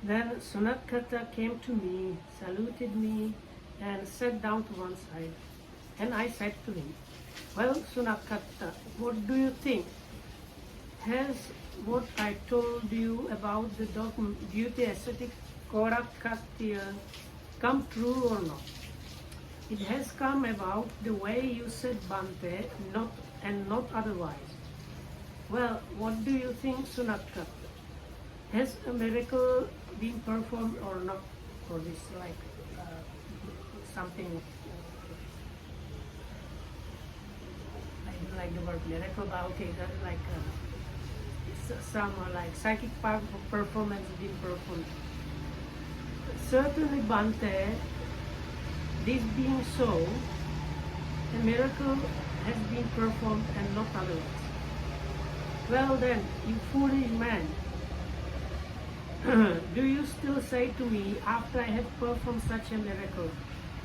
Then Sunakata came to me, saluted me, and sat down to one side. And I said to him, well, Sunakata, what do you think? Has what I told you about the beauty aesthetic Korakatya come true or not? It has come about the way you said Bante, not otherwise. Well, what do you think, Sunakata? Has a miracle been performed or not for this, something, I don't like the word miracle, but okay, some psychic performance being performed. Certainly, Bante, this being so, a miracle has been performed and not otherwise. Well then, you foolish man, do you still say to me after I have performed such a miracle,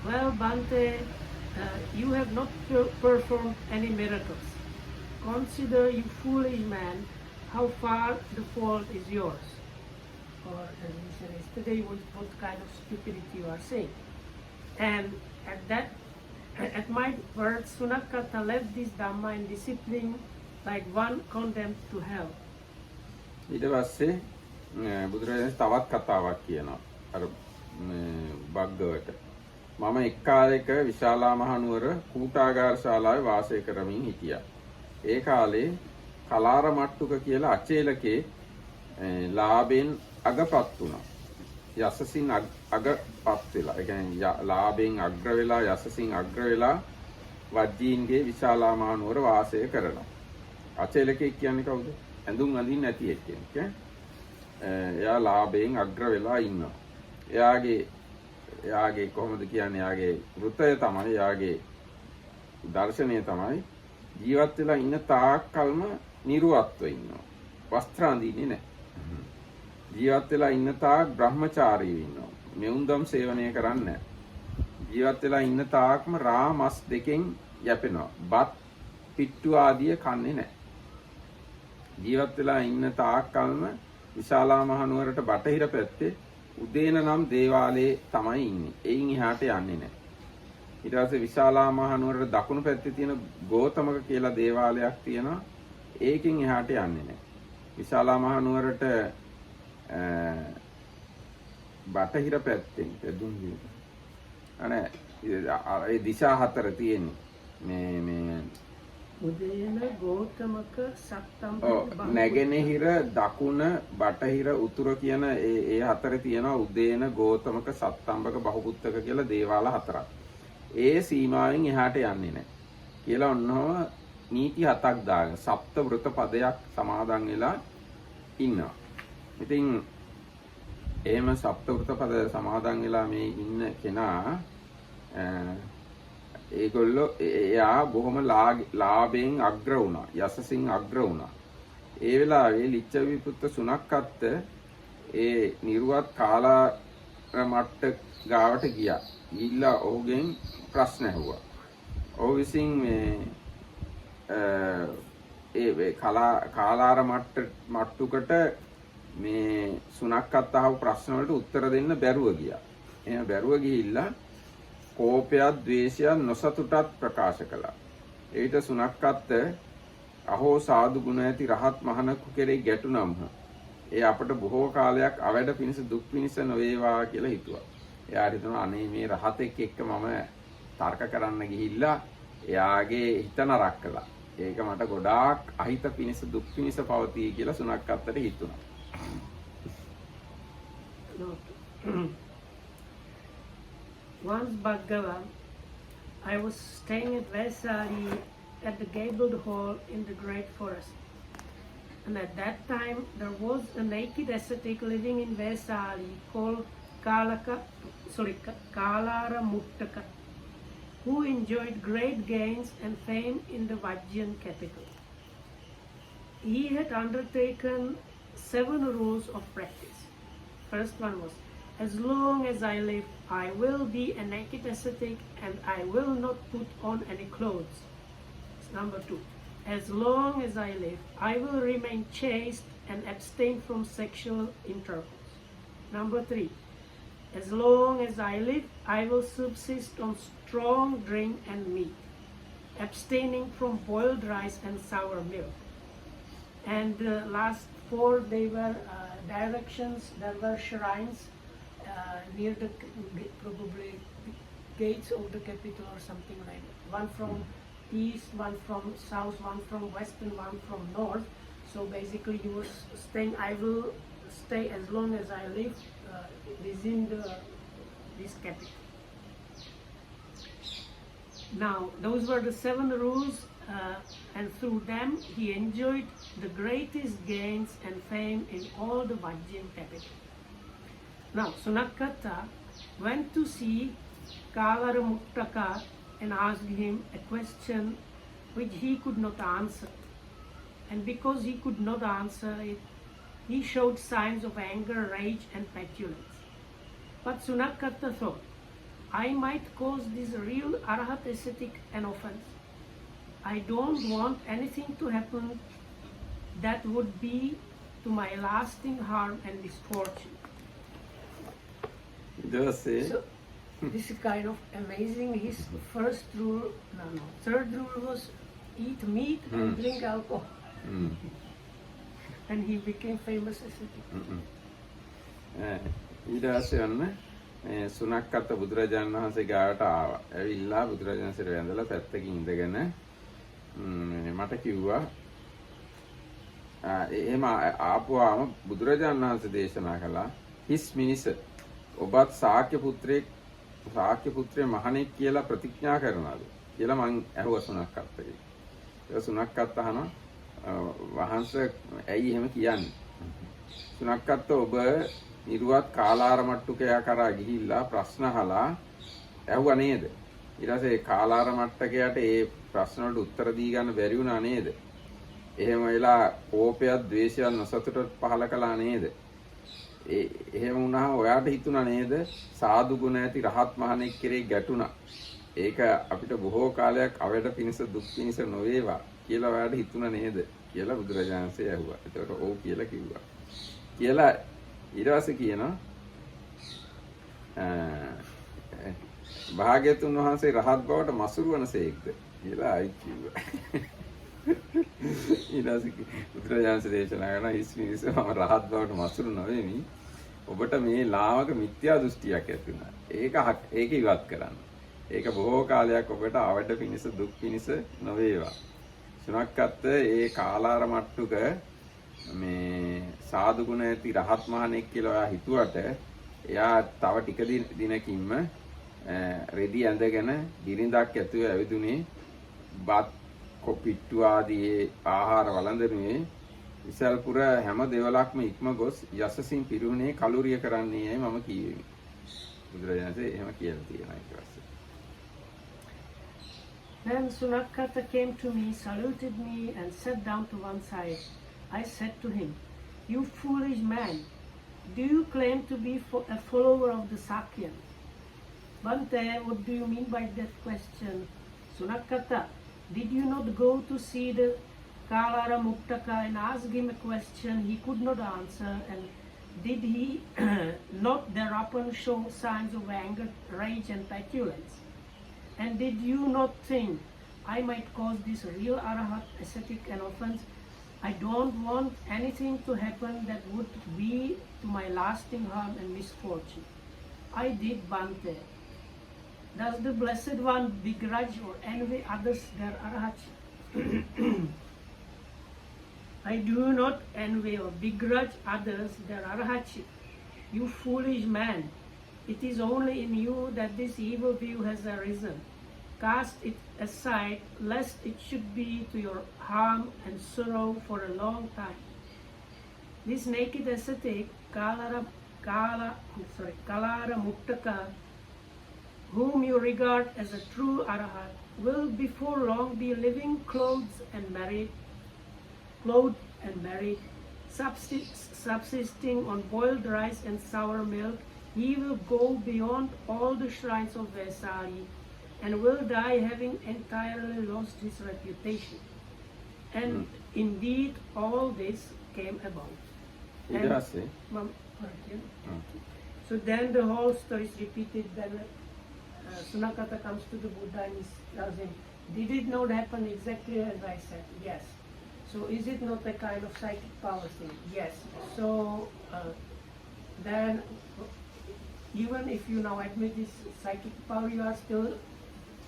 well Bante, you have not performed any miracles. Consider, you foolish man, how far the fault is yours. Or as we said yesterday, what kind of stupidity you are saying. And at my words, Sunakata left this Dhamma and discipline like one condemned to hell. ඊට පස්සේ බුදුරජාණන් තවත් කතාවක් කියනවා අර බග්ගවට. මම එක් කාලයක විශාලා මහනුවර කූටාගාර ශාලාවේ වාසය කරමින් හිටියා. ඒ කාලේ කලාර මට්ටුක කියලා අචේලකේ ලාභෙන් අගපත් වුණා. යසසින් අගපත් වෙලා. ඒ කියන්නේ ලාභෙන් අග්‍ර වෙලා යසසින් අග්‍ර වෙලා වජ්ජීන්ගේ විශාලා මහනුවර වාසය කරනවා. අචේලකේ කියන්නේ කවුද? ඇඳුම් අඳින්න නැති එක්කෙනෙක්. එයා ලාභයෙන් අග්‍ර වෙලා ඉන්නවා. එයාගේ කොහොමද කියන්නේ? එයාගේ වෘතය තමයි, එයාගේ දර්ශනය තමයි ජීවත් වෙලා ඉන්න තාක් කල්ම නිර්වත්ව ඉන්නවා. වස්ත්‍ර අඳින්නේ නැහැ. ජීවත් වෙලා ඉන්න තාක් බ්‍රහ්මචාරීව ඉන්නවා. මෙවුන්දම් සේවනය කරන්නේ නැහැ. ජීවත් වෙලා ඉන්න තාක්ම රා මස් දෙකෙන් යැපෙනවා. බත් පිට්ටු ආදිය කන්නේ නැහැ. ජීවත් වෙලා ඉන්න තාක් කල්ම විශාලා මහනුවරට බටහිර පැත්තේ උදේන නම් දේවාලයේ තමයි ඉන්නේ. එයින් එහාට යන්නේ නැහැ. ඊට පස්සේ විශාලා මහනුවරට දකුණු පැත්තේ තියෙන ගෝතමක කියලා දේවාලයක් තියෙනවා. ඒකෙන් එහාට යන්නේ නැහැ. විශාලා මහනුවරට බටහිර පැත්තෙන් දුන්නේ. අනේ ඒ දිශා හතර තියෙන්නේ. මේ උදේන ගෝතමක සත්තම්බ නැගෙනහිර දකුණ බටහිර උතුර කියන ඒ හතරේ තියෙනවා උදේන ගෝතමක සත්තම්බක බහුපුත්තක කියලා දේවාල හතරක්. ඒ සීමාවෙන් එහාට යන්නේ නැහැ කියලා ඔන්නෝම නීති හතක් දාගෙන සප්ත වෘත පදයක් සමාදන් වෙලා ඉන්නවා. ඉතින් එහෙම සප්ත වෘත පද සමාදන් වෙලා මේ ඉන්න කෙනා ඒගොල්ලෝ එයා බොහොම ලාභයෙන් අග්‍ර වුණා. යසසින් අග්‍ර වුණා. ඒ වෙලාවේ ලිච්ඡවි පුත්ත සුනක්කත් ඒ නිර්වත් කාලාර මට්ට ගාවට ගියා. ගිහිල්ලා ඔහුගෙන් ප්‍රශ්න ඇහුවා. ඔහු විසින් මේ ඒ කාලාර මට්ටුකට මේ සුනක්කත් අහපු ප්‍රශ්න වලට උත්තර දෙන්න බැරුව ගියා. එහෙම බැරුව ගිහිල්ලා කෝපයක්, ද්වේෂයක්, නොසතුටක් ප්‍රකාශ කළා. ඒට සුනක්කත් අහෝ සාදු ගුණ ඇති රහත් මහණකු කෙරෙහි ගැටුණම්හ. ඒ අපට බොහෝ කාලයක් අවැඩ පිණිස දුක් පිණිස නොවේවා කියලා හිතුවා. එයාට හිතුණා අනේ මේ රහතෙක් එක්ක මම තර්ක කරන්න ගිහිල්ලා එයාගේ හිත නරක කළා. ඒක මට ගොඩාක් අහිත පිණිස දුක් පිණිස පවතී කියලා සුනක්කත්තට හිතුණා. Once Bhagavan, I was staying at Vaisali at the gabled hall in the great forest. And at that time there was a naked ascetic living in Vaisali called Kalara Muttaka, who enjoyed great gains and fame in the Vajjan capital. He had undertaken 7 rules of practice. First one was, as long as I live, I will be a naked ascetic and I will not put on any clothes. Number 2, as long as I live, I will remain chaste and abstain from sexual intercourse. Number 3, as long as I live, I will subsist on strong drink and meat, abstaining from boiled rice and sour milk. And the last 4, they were directions. There were shrines near the probably gates of the capital or something like that. One from east, one from south, one from west, and one from north. So basically, you were staying. I will stay as long as I live within this capital. Now, those were the 7 rules, and through them he enjoyed the greatest gains and fame in all the Vajjan capital. Now, Sunakata went to see Kalara Muttaka and asked him a question which he could not answer. And because he could not answer it, he showed signs of anger, rage and petulance. But Sunakata thought, I might cause this real Arahat ascetic an offense. I don't want anything to happen that would be to my lasting harm and misfortune. So, this is kind of amazing. His first rule, third rule was eat meat and drink alcohol. And he became famous ascetic. ඊට පස්සේ ඔන්න මේ සුනක්කත් බුදුරජාණන් වහන්සේ ගාවට ආවා. ඇවිල්ලා බුදුරජාණන්සේට වැඳලා පැත්තකින් ඉඳගෙන මට කිව්වා එහෙම ආපුවාම බුදුරජාණන් වහන්සේ දේශනා කළා හිස් මිනිස ඔබත් ශාක්‍ය පුත්‍රය මහණෙක් කියලා ප්‍රතිඥා කරනවාද කියලා මං ඇහුවා සුනක්කත්ගේ. ඒක සුනක්කත් අහනවා වහන්සේ ඇයි එහෙම කියන්නේ? සුනක්කත් ඔබ නිර්වත් කාලාර මට්ටුකයා කරා ගිහිල්ලා ප්‍රශ්න අහලා ඇහුවා නේද? ඊට පස්සේ කාලාර මට්ටකයට ඒ ප්‍රශ්න වලට උත්තර දී ගන්න බැරි වුණා නේද? එහෙම වෙලා කෝපයක්, ද්වේෂයක්, නොසතුටක් පහල කළා නේද? එහෙම වුණාම ඔයාට හිතුණා නේද? සාදු ගුණ ඇති රහත් මහණෙක් කෙරේ ගැටුණා. ඒක අපිට බොහෝ කාලයක් අවැඩ පිණිස දුක් පිණිස නොවේවා කියලා ඔයාට හිතුණා නේද? කියලා බුදුරජාණන්සේ ඇහුවා. ඒකට ඔව් කියලා කිව්වා. කියලා ඊට පස්සේ කියනවා භාග්‍යතුන් වහන්සේ රහත් බවට මසුරු වනසේක්ද කියලා ආයි කිව්වා. ඊට පස්සේ බුදුරජාණන්සේ දේශනා කරන හිස් මිනිස්සු මම රහත් බවට මසුරු නොවේමි. ඔබට මේ ලාමක මිත්‍යා දෘෂ්ටියක් ඇති වුණා. ඒක ඉවත් කරන්න. ඒක බොහෝ කාලයක් ඔබට අවඩ පිණිස දුක් පිණිස නොවේවා. සුනක්කත් ඒ කාලාර මට්ටුක මේ සාදු ගුණ ඇති රහත් මහණෙක් කියලා ඔයා හිතුවට එයා තව ටික දිනකින්ම රෙදි ඇඳගෙන ගිරිඳක් ඇතුව ඇවිදුනේ බත් කොපිට්ටු ආදී ආහාර වළඳනුවේ විසල්පුර හැම දෙවලක්ම ඉක්ම ගොස් යසසින් පිරුණේ කලුරිය කරන්නේයි මම කියවෙමි. බුදුරජාණන්සේ එහෙම කියලා තියෙනවා ඊට පස්සේ. Then Sunakkata came to me, saluted me and sat down to one side. I said to him, "You foolish man, do you claim to be a follower of the Sakyans?" Bante, what do you mean by that question? Sunakkata, did you not go to see the Kalara Muktaka and ask him a question he could not answer? And did he not thereupon show signs of anger, rage and petulance? And did you not think I might cause this real Arahat ascetic an offense? I don't want anything to happen that would be to my lasting harm and misfortune. I did, Bante. Does the Blessed One begrudge or envy others their Arahat? I do not envy or begrudge others their Arahatship. You foolish man, it is only in you that this evil view has arisen. Cast it aside, lest it should be to your harm and sorrow for a long time. This naked ascetic, Kalara Muktaka, whom you regard as a true Arahat, will before long be living clothed and married, subsisting on boiled rice and sour milk. He will go beyond all the shrines of Vesali and will die having entirely lost his reputation. And indeed all this came about. So then the whole story is repeated. Then Sunakkata comes to the Buddha and he tells him, did it not happen exactly as I said? Yes. So is it not a kind of psychic power thing? Yes. So then even if you now admit this psychic power, you are still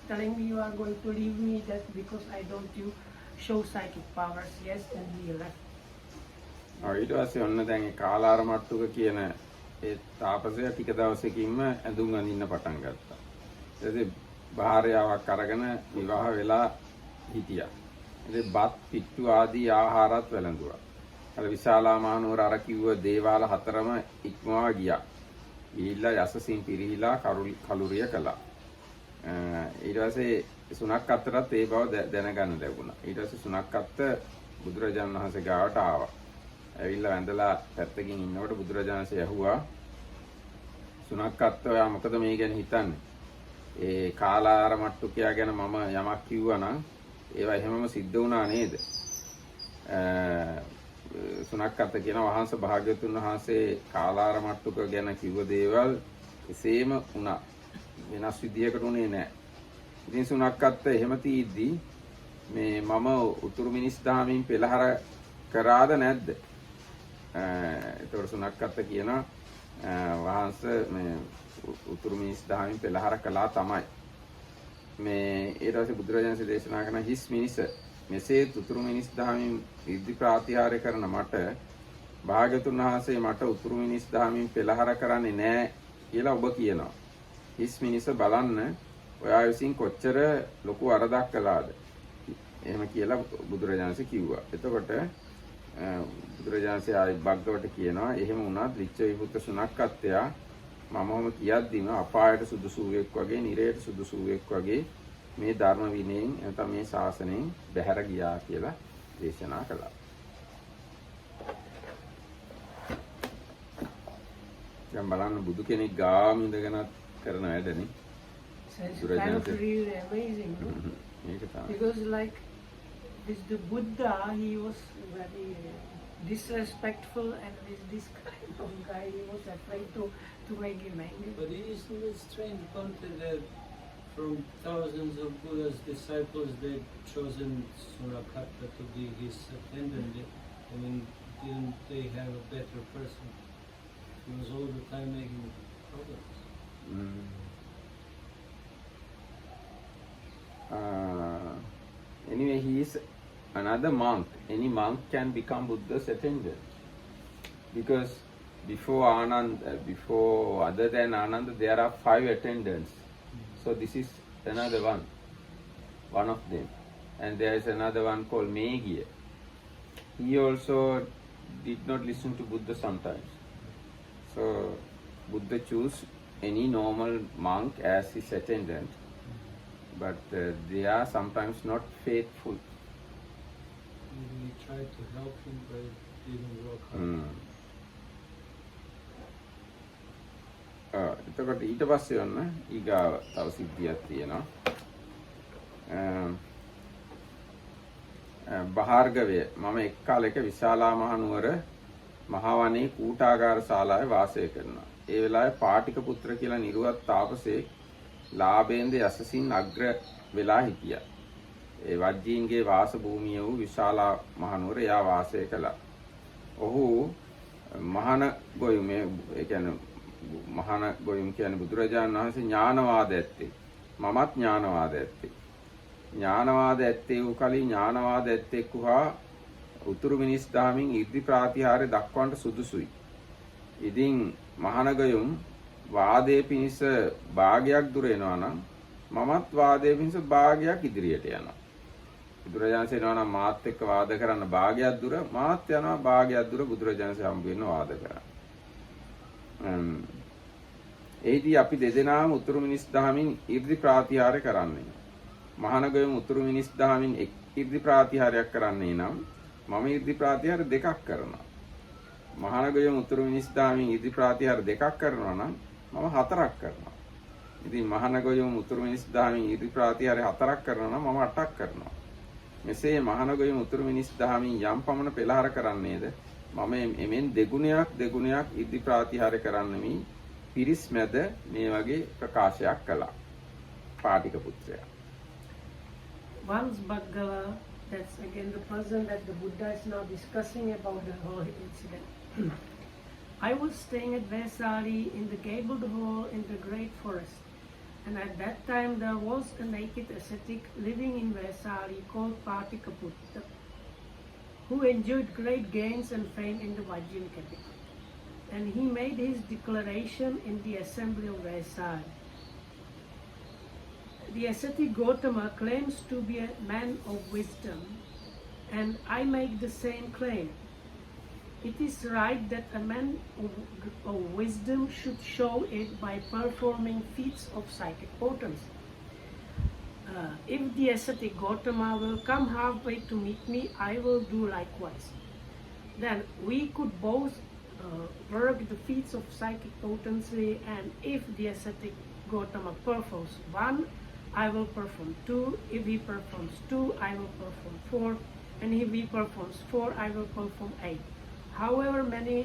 telling me you are going to leave me that because I don't you show psychic powers. Yes, and he left. ඊට පස්සේ ඔන්න දැන් ඒ කාලාර මට්ටුක කියන ඒ තාපසයා ටික දවසකින්ම ඇඳුම් අඳින්න පටන් ගත්තා. ඊට භාර්යාවක් අරගෙන විවාහ වෙලා හිටියා. ඉතින් බත් පිට්ටු ආදී ආහාරات වැළඳුවා. අර විශාලා මහනුවර අර කිව්ව දේවාල හතරම ඉක්මවා ගියා. ඊළා යසසින් පිරිහිලා කලුරිය කළා. ඊට පස්සේ සුනක්කත්තරත් ඒ බව දැනගන්න ලැබුණා. ඊට පස්සේ සුනක්කත්ත බුදුරජාණන් වහන්සේ ගාවට ආවා. ඇවිල්ලා වැඳලා පැත්තකින් ඉන්නකොට බුදුරජාණන්සේ ඇහුවා සුනක්කත්ත ඔයා මොකද මේ ගැන හිතන්නේ? ඒ කාලාර මට්ටුකයා ගැන මම යමක් කිව්වා නම් ඒවා එහෙමම සිද්ධ වුණා නේද? සුනක්කත්ත කියන වහන්සේ භාග්‍යවතුන් වහන්සේ කාලාර මට්ටුක ගැන කිව්ව දේවල් එසේම වුණා. වෙනස් විදියකට උනේ නැහැ. ඉතින් සුනක්කත්ත එහෙම තීද්දී මේ මම උතුරු මිනිස් දහමින් පෙළහර කරාද නැද්ද? ඒතකොට සුනක්කත්ත කියනවා වහන්සේ මේ උතුරු මිනිස් දහමින් පෙළහර කළා තමයි. මේ ඊට පස්සේ බුදුරජාණන්සේ දේශනා කරන හිස් මිනිස මෙසේ උතුරු මිනිස් දහමින් ඉර්ධි ප්‍රාතිහාර්ය කරන මට භාග්‍යතුන් වහන්සේ මට උතුරු මිනිස් දහමින් පෙළහර කරන්නේ නැහැ කියලා ඔබ කියනවා. හිස් මිනිස බලන්න ඔයා විසින් කොච්චර ලොකු වරදක් කළාද. එහෙම කියලා බුදුරජාණන්සේ කිව්වා. එතකොට බුදුරජාණන්සේ ආයි භග්ගවට කියනවා එහෙම වුණත් ලිච්ඡ විපුත්ත සුණක්කත්තයා මමම කියද්දිම අපායට සුදුසුවෙක් වගේ නිරයට සුදුසුවෙක් වගේ මේ ධර්ම විනයෙන් නැත්නම් මේ ශාසනයෙන් බැහැර ගියා කියලා දේශනා කළා. දැන් බලන්න බුදු කෙනෙක් ගාම ඉඳගෙනත් කරන වැඩනේ. It's kind of really amazing, no? Because like this the Buddha, he was very disrespectful, and with this kind of guy, he was afraid to make him angry. But isn't it strange, Bhante, that from thousands of Buddha's disciples, they've chosen Surakatta to be his attendant? I mean, didn't they have a better person? He was all the time making problems. Anyway, he is another monk. Any monk can become Buddha's attendant. Because before other than Ananda, there are 5 attendants. So this is another one of them. And there is another one called Meghiya. He also did not listen to Buddha sometimes. So Buddha chose any normal monk as his attendant. But they are sometimes not faithful. Maybe he tried to help him, but it didn't work out. එතකොට ඊට පස්සේ ඔන්න ඊගාව තව සිද්ධියක් තියෙනවා. බහාර්ගවය මම එක් කාලයක විශාලා මහනුවර මහවනේ කූටාගාර ශාලාවේ වාසය කරනවා. ඒ වෙලාවේ පාටික පුත්‍ර කියලා නිරුවත් තාපසෙක් ලාභේන්ද යසසින් අග්‍ර වෙලා හිටියා. ඒ වජ්ජීන්ගේ වාස භූමිය වූ විශාලා මහනුවර යා වාසය කළා. ඔහු මහාන ගොයුම ඒ කියන්නේ මහාන ගොයුම් කියන්නේ බුදුරජාණන් වහන්සේ ඥානවාද ඇත්තේ. මමත් ඥානවාද ඇත්තේ. ඥානවාද ඇත්තේ වූ කලින් ඥානවාද ඇත්තෙක් වූහා උතුරු මිනිස් දහමින් ඉර්ධි ප්‍රාතිහාර්ය දක්වන්නට සුදුසුයි. ඉතින් මහාන ගොයුම් වාදයේ පිණිස භාගයක් දුර එනවා නම් මමත් වාදයේ පිණිස භාගයක් ඉදිරියට යනවා. බුදුරජාණන්සේ යනවා නම් මාත් එක්ක වාද කරන්න භාගයක් දුර මාත් යනවා භාගයක් දුර බුදුරජාණන්සේ හම්බ වෙන්න වාද කරා. එහිදී අපි දෙදෙනාම උතුරු මිනිස් දහමින් ඉර්ධි ප්‍රාතිහාර්ය කරන්නේ. මහානගයම උතුරු මිනිස් දහමින් එක් ඉර්ධි ප්‍රාතිහාර්යයක් කරන්නේ නම් මම ඉර්ධි ප්‍රාතිහාර්ය දෙකක් කරනවා. මහානගයම උතුරු මිනිස් දහමින් ඉර්ධි ප්‍රාතිහාර්ය දෙකක් කරනවා නම් මම 4ක් කරනවා. ඉතින් මහානගයම උතුරු මිනිස් දහමින් ඉර්ධි ප්‍රාතිහාර්ය 4ක් කරනවා නම් මම 8ක් කරනවා. මෙසේ මහානගයම උතුරු මිනිස් දහමින් යම් පමණ පෙළහර කරන්නේද මම එමෙන් දෙගුණයක් ඉර්ධි ප්‍රාතිහාර්ය කරන්නෙමි. පිරිස් මැද මේ වගේ ප්‍රකාශයක් කළා. පාටික පුත්‍රයා. Once Bhaggava, that's again the person that the Buddha is now discussing about the whole incident. I was staying at Vesali in the gabled hall in the great forest. And at that time there was a naked ascetic living in Vesali called Patika, who enjoyed great gains and fame in the Vajjan capital. And he made his declaration in the assembly of Vesali. The ascetic Gautama claims to be a man of wisdom, and I make the same claim. It is right that a man of wisdom should show it by performing feats of psychic potency. If the ascetic Gautama will come halfway to meet me, I will do likewise. Then we could both work the feats of psychic potency, and if the ascetic Gautama performs 1, I will perform 2. If he performs 2, I will perform 4. And if he performs 4, I will perform 8. However many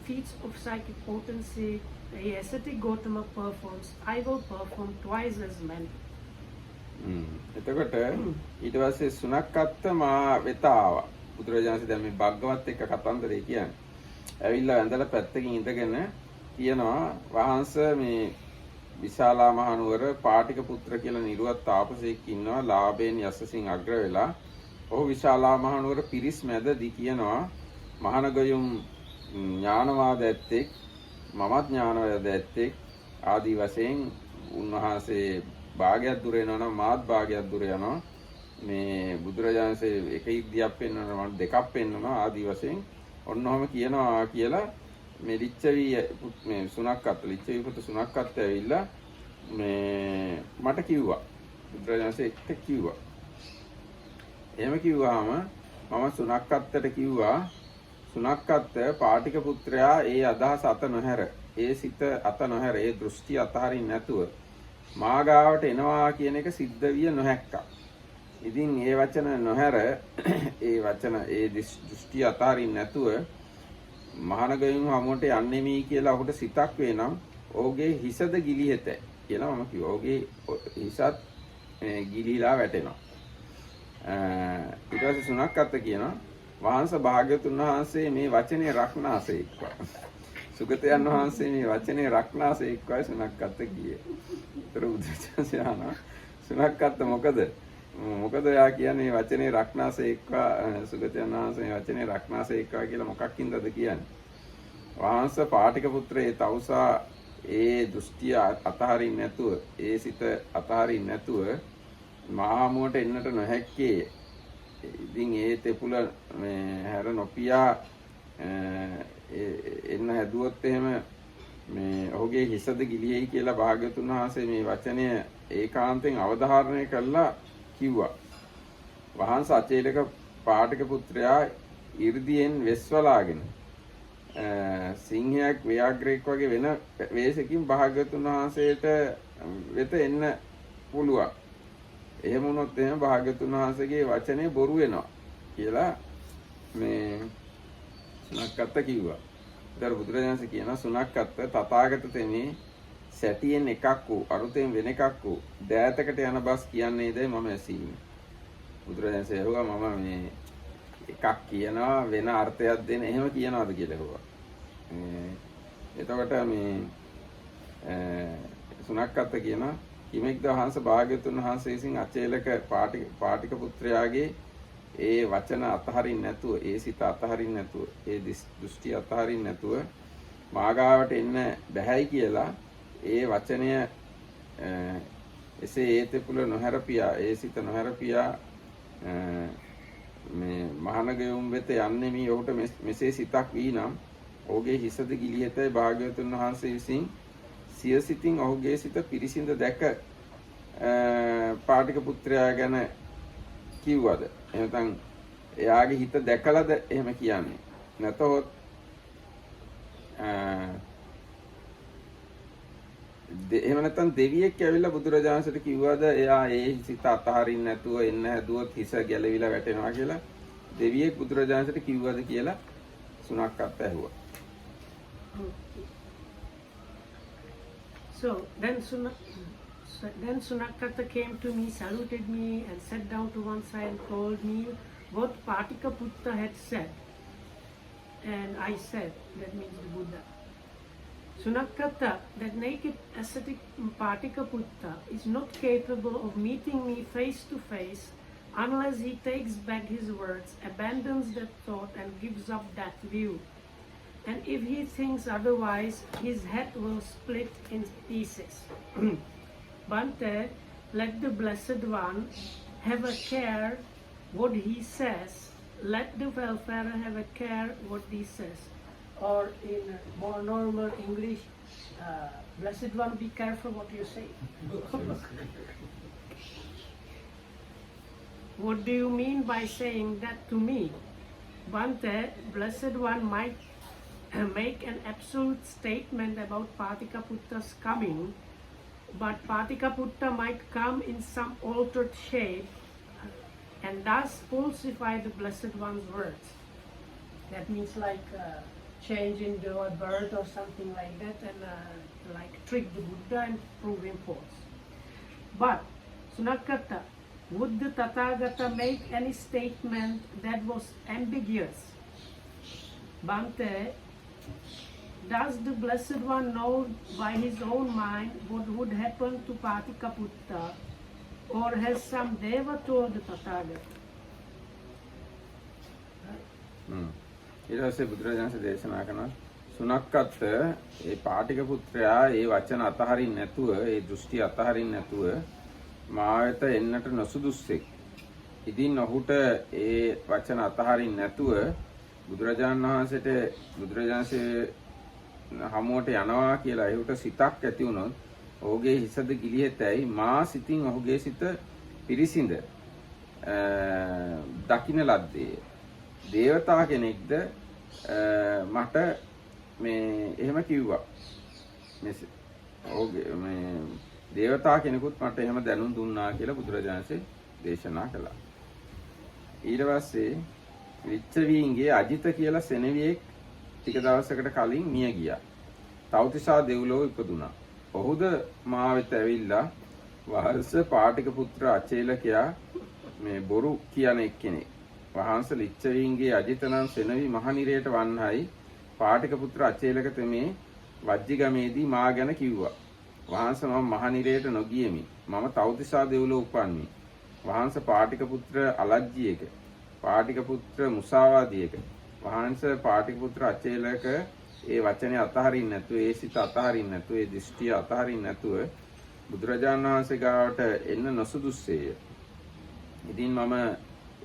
feats of psychic potency the ascetic Gautama performs, I will perform twice as many. එතකොට ඊට පස්සේ සුණක්කත්ත මා වෙත ආවා. බුදුරජාණන් දැන් මේ භග්ගවත් එක්ක කතන්දරේ කියන්නේ. ඇවිල්ලා ඇඳලා පැත්තකින් ඉඳගෙන කියනවා වහන්සේ මේ විශාලා මහනුවර පාටික පුත්‍ර කියලා නිරුවත් තාපසයෙක් ඉන්නවා ලාභයෙන් යසසින් අග්‍ර වෙලා. ඔහු විශාලා මහනුවර පිරිස් මැදදී කියනවා මහානගයුම් ඥානවාද ඇත්තෙක් මමත් ඥානවාද ඇත්තෙක් ආදී වශයෙන් උන්වහන්සේ භාගයක් දුර යනවා නම් මාත් භාගයක් දුර යනවා. මේ බුදුරජාණන්සේ එක ඉද්ධියක් පෙන්වනවා මම දෙකක් පෙන්වනවා ආදී වශයෙන් ඔන්නෝම කියනවා කියලා මේ ලිච්ඡවි මේ සුණක්කත් ලිච්ඡවි පුත සුණක්කත් ඇවිල්ලා මේ මට කිව්වා බුදුරජාණන්සේ එක්ක කිව්වා. එහෙම කිව්වහම මම සුණක්කත්තට කිව්වා සුණක්කත්ත පාටික පුත්‍රයා ඒ අදහස අත නොහැර ඒ සිත අත නොහැර ඒ දෘෂ්ටි අතහරින්න නැතුව මාගාවට එනවා කියන එක සිද්ධ විය නොහැක්කා. ඉතින් ඒ වචන නොහැර ඒ වචන ඒ දෘෂ්ටි අතහරින්න නැතුව මහානගයුන් හමුවට යන්නේ මී කියලා ඔහුට සිතක් වේ නම් ඔහුගේ හිසද ගිලිහෙත කියලා මම කිව්වා. ඔහුගේ හිසත් ගිලිලා වැටෙනවා. ඊට පස්සේ සුණක්කත්ත කියනවා වහන්සේ භාග්‍යතුන් වහන්සේ මේ වචනේ රක්නාසේක්වා. සුගතයන් වහන්සේ මේ වචනේ රක්නාසේක්වා සුණක්කත්ත කියේ. ඒතර බුදුචානන් සුණක්කත්ත මොකද යා කියන්නේ වචනේ රක්නාසේක්වා සුගතයන් වහන්සේ මේ වචනේ රක්නාසේක්වා කියලා මොකක්ින්දද කියන්නේ? වහන්සේ පාටික පුත්‍රයේ තවුසා ඒ දෘෂ්ටිය අතහරින්න නැතුව ඒ සිත අතහරින්න නැතුව මහාමුවට එන්නට නොහැක්කේ. ඉතින් ඒ තෙපුල මේ හැර නොපියා එන්න හැදුවොත් එහෙම මේ ඔහුගේ හිසද ගිලිහෙයි කියලා භාග්‍යතුන් වහන්සේ මේ වචනය ඒකාන්තයෙන් අවධාරණය කළා කිව්වා. වහන්සේ අචේලක පාටික පුත්‍රයා 이르දියෙන් වෙස්වලාගෙන සිංහයක් ව්‍යාග්‍රේක් වගේ වෙන වේශකින් භාග්‍යතුන් වහන්සේට වෙත එන්න පුළුවන්. එහෙම වුණොත් එහෙම භාග්‍යතුන් වහන්සේගේ වචනේ බොරු වෙනවා කියලා මේ සුණක්කත්ත කිව්වා. ඊට බුදුරජාණන්සේ කියනවා සුණක්කත්ත තථාගත තෙමේ සැටියෙන් එකක් වූ අරුතෙන් වෙන එකක් වූ දෑතකට යන බස් කියන්නේදයි මම ඇසීමි. බුදුරජාණන්සේ ඇහුවා මම මේ එකක් කියනවා වෙන අර්ථයක් දෙන එහෙම කියනවාද කියලා ඇහුවා. එතකොට මේ සුණක්කත්ත කියනවා කිමෙක්ද වහන්සේ භාග්‍යතුන් වහන්සේ විසින් අචේලක පාටික පුත්‍රයාගේ ඒ වචන අතහරින්න නැතුව ඒ සිත අතහරින්න නැතුව ඒ දෘෂ්ටි අතහරින්න නැතුව මාගාවට එන්න බැහැයි කියලා ඒ වචනය එසේ ඒ තෙපුල නොහැරපියා ඒ සිත නොහැරපියා මේ මහානගයුම් වෙත යන්නේ මේ ඔහුට මෙසේ සිතක් වී නම් ඔහුගේ හිසද ගිලිහෙතයි භාග්‍යවතුන් වහන්සේ විසින් සිය සිතින් ඔහුගේ සිත පිරිසිඳ දැක පාටික පුත්‍රයා ගැන කිව්වද? එහෙනම් එයාගේ හිත දැකලාද එහෙම කියන්නේ? නැතහොත් එහෙම නැත්නම් දෙවියෙක් ඇවිල්ලා බුදුරජාණන්සේට කිව්වද එයා ඒ සිත අතහරින්න නැතුව එන්න හැදුවොත් හිස ගැලවිලා වැටෙනවා කියලා දෙවියෙක් බුදුරජාණන්සේට කිව්වද කියලා සුණක්කත් ඇහුවා. So then Sunakatta came to me, saluted me, and sat down to one side and told me what Patika Putta had said. And I said, that means the Buddha. Sunakatta, that naked ascetic Patika Putta is not capable of meeting me face to face unless he takes back his words, abandons that thought, and gives up that view. And if he thinks otherwise, his head will split in pieces. Bhante, let the Blessed One have a care what he says. Let the welfare have a care what he says. Or in more normal English, Blessed One, be careful what you say. What do you mean by saying that to me? Bhante, Blessed One might make an absolute statement about Patika Putta's coming, but Patika Putta might come in some altered shape and thus falsify the Blessed One's words. That means like change into a bird or something like that, and like trick the Buddha and prove him false. But Sunakatta, would the Tathagata make any statement that was ambiguous? Bhante, Does the Blessed One know by his own mind what would happen to Patika Putta, or has some deva told the Tathagata? ඊට පස්සේ බුදුරජාණන් දේශනා කරනවා සුනක්කත් ඒ පාටික පුත්‍රයා ඒ වචන අතහරින්න නැතුව ඒ දෘෂ්ටි අතහරින්න නැතුව මා වෙත එන්නට නොසුදුස්සෙක්. ඉතින් ඔහුට ඒ වචන අතහරින්න නැතුව බුදුරජාණන් වහන්සේ හමුවට යනවා කියලා එහුට සිතක් ඇති වුණොත් ඔහුගේ හිසද ගිලිහෙතැයි මා සිතින් ඔහුගේ සිත පිරිසිඳ දකින්න ලද්දේ. දේවතා කෙනෙක්ද මට මේ එහෙම කිව්වා. මේ දේවතා කෙනෙකුත් මට එහෙම දැනුම් දුන්නා කියලා බුදුරජාණන්සේ දේශනා කළා. ඊට පස්සේ ලිච්ඡවීන්ගේ අජිත කියලා සෙනෙවියෙක් ටික දවසකට කලින් මිය ගියා. තවතිසා දෙව්ලොව ඉපදුනා. ඔහුද මා වෙත ඇවිල්ලා වහන්ස පාටික පුත්‍ර අචේලකයා මේ බොරු කියන එක්කෙනෙක්. වහන්ස ලිච්ඡවීන්ගේ අජිත නම් සෙනවි මහනිරයට වන්හයි පාටික පුත්‍ර අචේලක තෙමේ වජ්ජිගමේදී මා ගැන කිව්වා. වහන්ස මම මහනිරයට නොගියෙමි. මම තවතිසා දෙව්ලොව උපන්මි. වහන්ස පාටික පුත්‍ර අලජ්ජියක. පාටික පුත්‍ර මුසාවාදියක. වහන්ස පාටික පුත්‍ර අචේලක ඒ වචනේ අතහරින්න නැතුව ඒ සිත අතහරින්න නැතුව ඒ දෘෂ්ටිය අතහරින්න නැතුව බුදුරජාණන් වහන්සේ ගාවට එන්න නොසුදුස්සේය. ඉතින් මම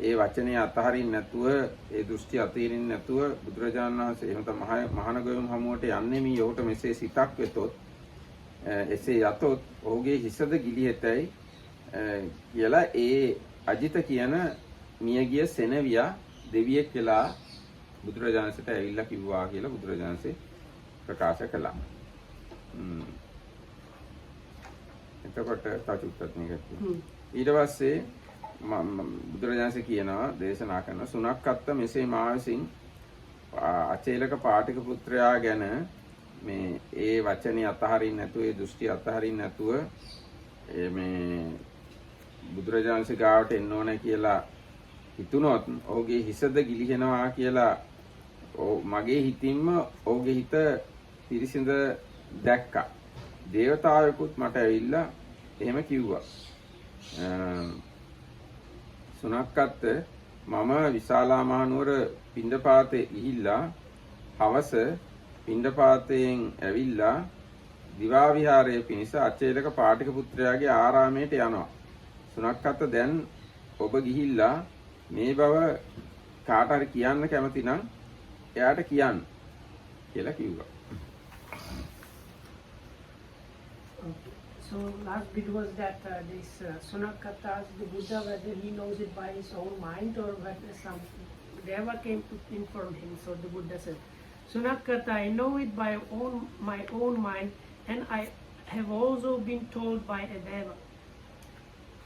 ඒ වචනේ අතහරින්න නැතුව ඒ දෘෂ්ටි අතහරින්න නැතුව බුදුරජාණන් වහන්සේ එහෙම තමයි මහානගම හමුවට යන්නේ මේ ඔහුට මෙසේ සිතක් වෙතොත් එසේ යතොත් ඔහුගේ හිසද ගිලිහෙතයි කියලා ඒ අජිත කියන මියගිය සෙනවියා දෙවියෙක් වෙලා බුදුරජාණන්සේට ඇවිල්ලා කිව්වා කියලා බුදුරජාණන්සේ ප්‍රකාශ කළා. එතකොට තචුත්තත් මේක ඊට පස්සේ බුදුරජාණන්සේ කියනවා දේශනා කරන සුනක්කත්ත මෙසේ මා විසින් අචේලක පාටික පුත්‍රයා ගැන මේ ඒ වචනේ අතහරින්න නැතුව ඒ දෘෂ්ටි අතහරින්න නැතුව මේ බුදුරජාණන්සේ ගාවට එන්න ඕනේ කියලා හිතුනොත් ඔහුගේ හිසද ගිලිහෙනවා කියලා මගේ හිතින්ම ඔහුගේ හිත පිරිසිඳ දැක්කා. දේවතාවෙකුත් මට ඇවිල්ලා එහෙම කිව්වා. සුනක්කත් මම විශාලා මහනුවර පිණ්ඩපාතේ ගිහිල්ලා හවස පිණ්ඩපාතයෙන් ඇවිල්ලා දිවා විහාරයේ පිණිස අචේලක පාටික පුත්‍රයාගේ ආරාමයට යනවා. සුනක්කත් දැන් ඔබ ගිහිල්ලා මේ බව කාට හරි කියන්න කැමති නම් එයාට කියන්න කියලා කිව්වා. So last bit was that this Sunakata asked the Buddha whether he knows it by his own mind or whether some deva came to inform him. So the Buddha said, Sunakata, I know it by my own mind, and I have also been told by a deva.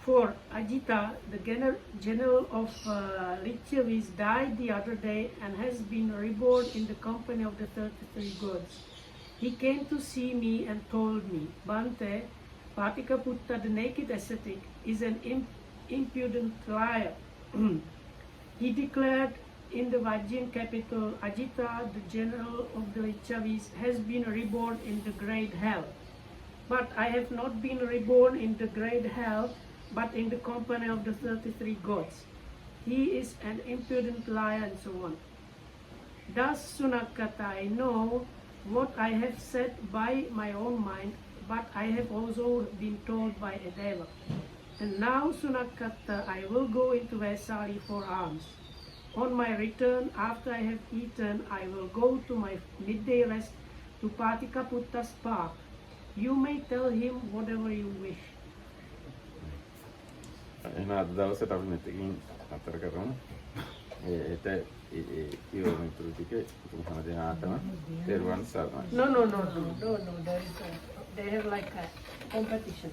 For Ajita, the general of Lichavis, died the other day and has been reborn in the company of the 33 gods. He came to see me and told me, Bante, Patika Putta, the naked ascetic, is an impudent liar. He declared in the Vajjian capital, Ajita, the general of the Lichavis, has been reborn in the great hell. But I have not been reborn in the great hell, but in the company of the 33 gods. He is an impudent liar, and so on. Thus, Sunakata, I know what I have said by my own mind, but I have also been told by a deva. And now, Sunakata, I will go into Vaisali for alms. On my return, after I have eaten, I will go to my midday rest to Patika Putta's park. You may tell him whatever you wish. එහෙනම් අද දවසට අපි මෙතකින් අතර කරමු. ඒට කියෝ මිතුරු ටික හැම දෙනාටම තෙරුවන් සරණයි. No. They have like a competition.